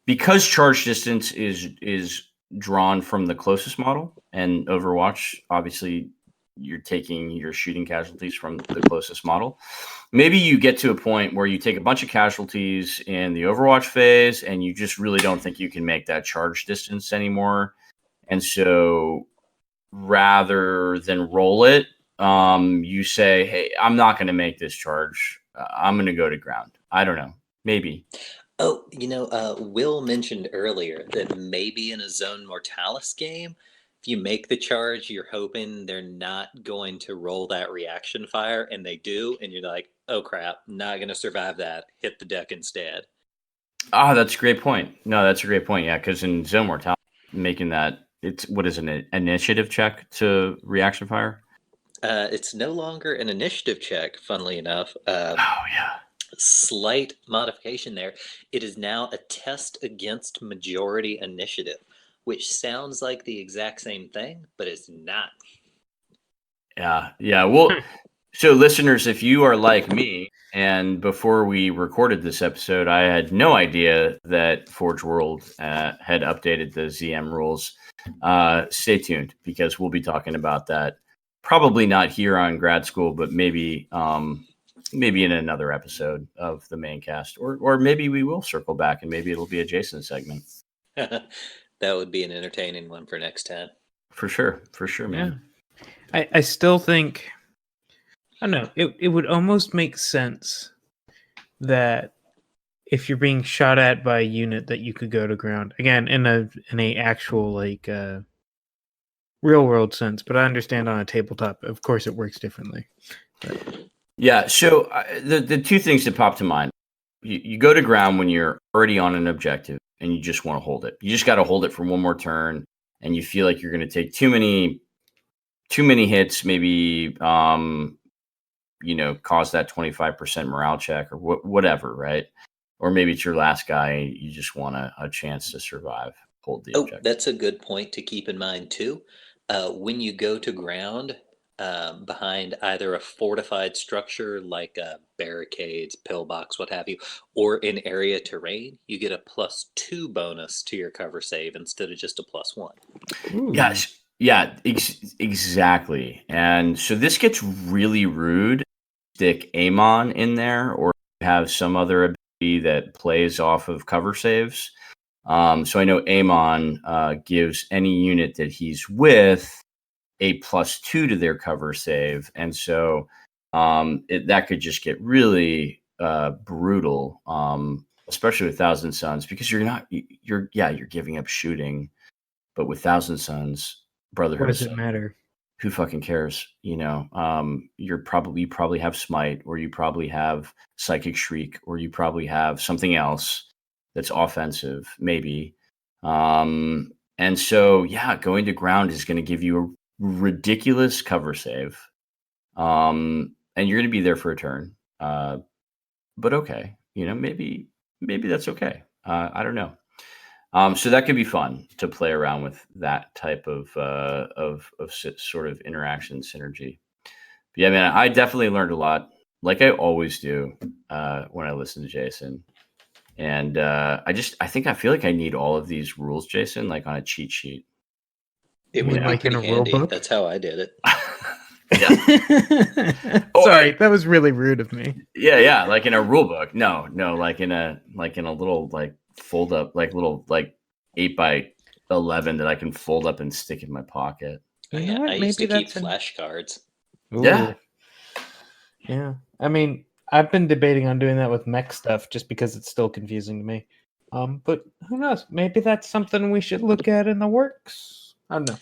because charge distance is drawn from the closest model, and Overwatch obviously you're taking your shooting casualties from the closest model. Maybe you get to a point where you take a bunch of casualties in the Overwatch phase and you just really don't think you can make that charge distance anymore. And so rather than roll it, you say, hey, I'm not going to make this charge. I'm going to go to ground. I don't know. Maybe. Oh, Will mentioned earlier that maybe in a Zone Mortalis game, if you make the charge, you're hoping they're not going to roll that reaction fire, and they do, and you're like, oh crap, not going to survive that. Hit the deck instead. Oh, that's a great point. No, that's a great point. Yeah, because in Zone Mortalis, making that, it's what is an initiative check to reaction fire? It's no longer an initiative check, funnily enough. Oh, yeah. Slight modification there. It is now a test against majority initiative, which sounds like the exact same thing, but it's not. Yeah. Well, so listeners, if you are like me, and before we recorded this episode, I had no idea that Forge World had updated the ZM rules. Stay tuned, because we'll be talking about that. Probably not here on Grad School, but maybe in another episode of the main cast, or maybe we will circle back and maybe it'll be a Jason segment. That would be an entertaining one for next time. For sure, man. Yeah. I still think, I don't know, it would almost make sense that if you're being shot at by a unit that you could go to ground again in a actual like real world sense, but I understand on a tabletop, of course, it works differently. But. Yeah. So the two things that pop to mind: you go to ground when you're already on an objective and you just want to hold it. You just got to hold it for one more turn, and you feel like you're going to take too many hits, maybe cause that 25% morale check or whatever, right? Or maybe it's your last guy, you just want a chance to survive. Hold the objective. That's a good point to keep in mind too. When you go to ground behind either a fortified structure like barricades, pillbox, what have you, or in area terrain, you get a +2 bonus to your cover save instead of just a +1. Yes. Yeah, exactly. And so this gets really rude. Stick Amon in there, or have some other ability that plays off of cover saves. So I know Amon gives any unit that he's with a +2 to their cover save, and so that could just get really brutal, especially with Thousand Suns, because you're giving up shooting, but with Thousand Suns, Brotherhood, what does it matter? Who fucking cares? You probably have Smite, or you probably have Psychic Shriek, or you probably have something else that's offensive, maybe. And so, going to ground is going to give you a ridiculous cover save. And you're going to be there for a turn. But okay, maybe that's okay. I don't know. So that could be fun to play around with, that type of sort of interaction synergy. But yeah, man, I definitely learned a lot, like I always do when I listen to Jason. And I feel like I need all of these rules, Jason, like on a cheat sheet. It would be like in pretty a rule handy. book? That's how I did it. Sorry, that was really rude of me. Yeah, like in a rule book. No, like in a little like fold up, like little like 8x11 that I can fold up and stick in my pocket. I used to keep flashcards. Yeah. I mean, I've been debating on doing that with mech stuff just because it's still confusing to me. But who knows? Maybe that's something we should look at in the works. I don't know.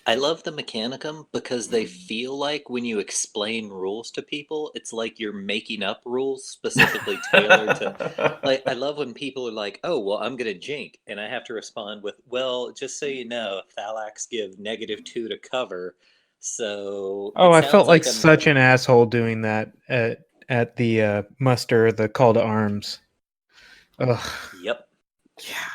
I love the Mechanicum because they feel like when you explain rules to people, it's like you're making up rules specifically tailored to. Like, I love when people are like, "Oh, well, I'm gonna jink," and I have to respond with, "Well, just so you know, Thalax give -2 to cover." So. Oh, I felt like such an asshole doing that at the muster, the call to arms. Ugh. Yep. Yeah.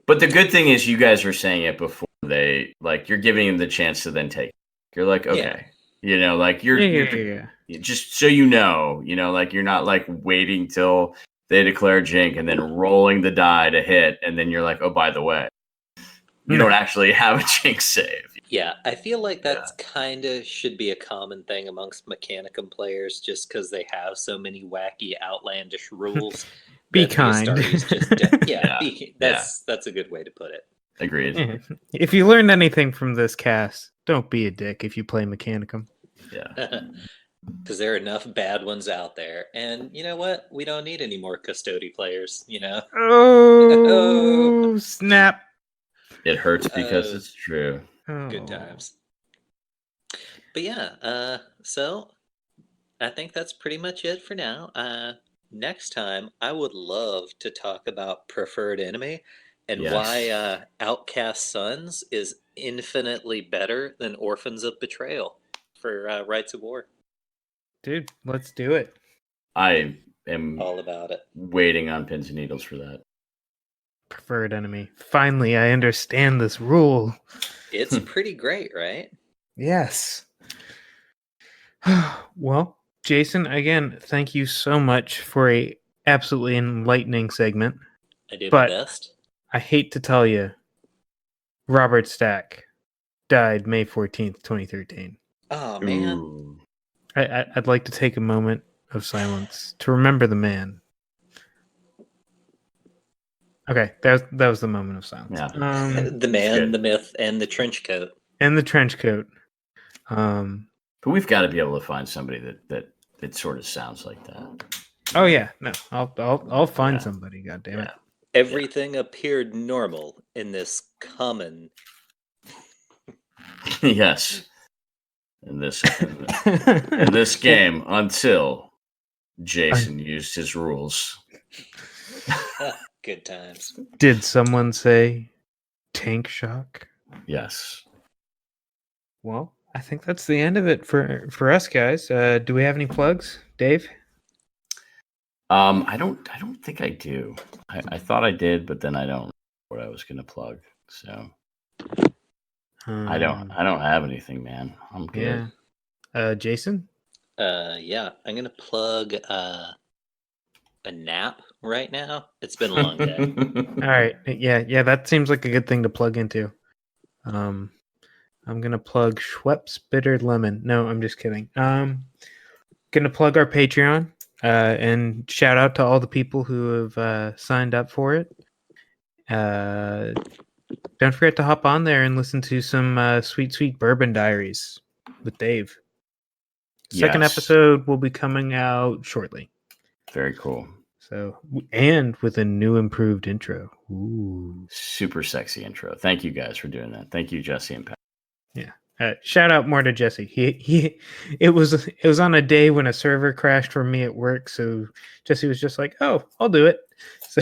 But the good thing is, you guys are saying it before they, like, you're giving them the chance to then take it. You're like, okay, like you're just so like you're not like waiting till they declare jink and then rolling the die to hit, and then you're like, oh, by the way, you don't actually have a jink save. Yeah, I feel like that's kind of should be a common thing amongst Mechanicum players, just because they have so many wacky, outlandish rules. Be that kind. the Astartes just Yeah. that's a good way to put it. Agreed. Yeah. If you learned anything from this cast, don't be a dick if you play Mechanicum. Yeah. Because there are enough bad ones out there, and you know what? We don't need any more Custody players. Oh, snap. It hurts because Oh. it's true. Good times. But yeah, so I think that's pretty much it for now. Next time, I would love to talk about preferred enemy and Yes. why Outcast Sons is infinitely better than Orphans of Betrayal for Rights of War. Dude, let's do it. I am All about it. waiting on pins and needles for that. Preferred enemy. Finally, I understand this rule. It's pretty great, right? Yes. Well, Jason, again, thank you so much for a absolutely enlightening segment. I did But- my best. I hate to tell you, Robert Stack died May 14th, 2013. Oh, man. Ooh. I'd like to take a moment of silence to remember the man. Okay, that was the moment of silence. Yeah. The man, good. the myth, and the trench coat. And the trench coat. But we've got to be able to find somebody that sort of sounds like that. Oh yeah, no, I'll find Yeah. somebody. God damn it. Everything appeared normal in this common. Yes. In this game until Jason used his rules. Good times. Did someone say tank shock? Yes. Well, I think that's the end of it for us guys. Do we have any plugs, Dave? I don't think I do. I thought I did, but then I don't know what I was gonna plug. So I don't have anything, man. I'm good. Yeah. Jason? Yeah, I'm gonna plug a nap right now. It's been a long day. All right. Yeah, that seems like a good thing to plug into. I'm gonna plug Schweppes Bitter Lemon. No, I'm just kidding. Gonna plug our Patreon, and shout out to all the people who have signed up for it. Don't forget to hop on there and listen to some sweet Bourbon Diaries with Dave. Second Yes. episode will be coming out shortly. Very cool. So, and with a new improved intro. Ooh. Super sexy intro. Thank you guys for doing that. Thank you, Jesse and Pat. Yeah. Shout out more to Jesse. It was on a day when a server crashed for me at work, so Jesse was just like, "Oh, I'll do it." So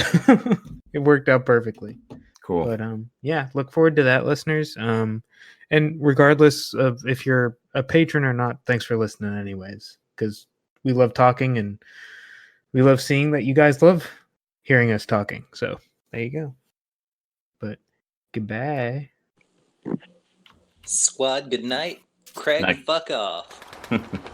it worked out perfectly. Cool. But yeah, look forward to that, listeners. And regardless of if you're a patron or not, thanks for listening anyways, because we love talking and we love seeing that you guys love hearing us talking. So there you go. But goodbye. Squad, good night. Craig, Night. fuck off.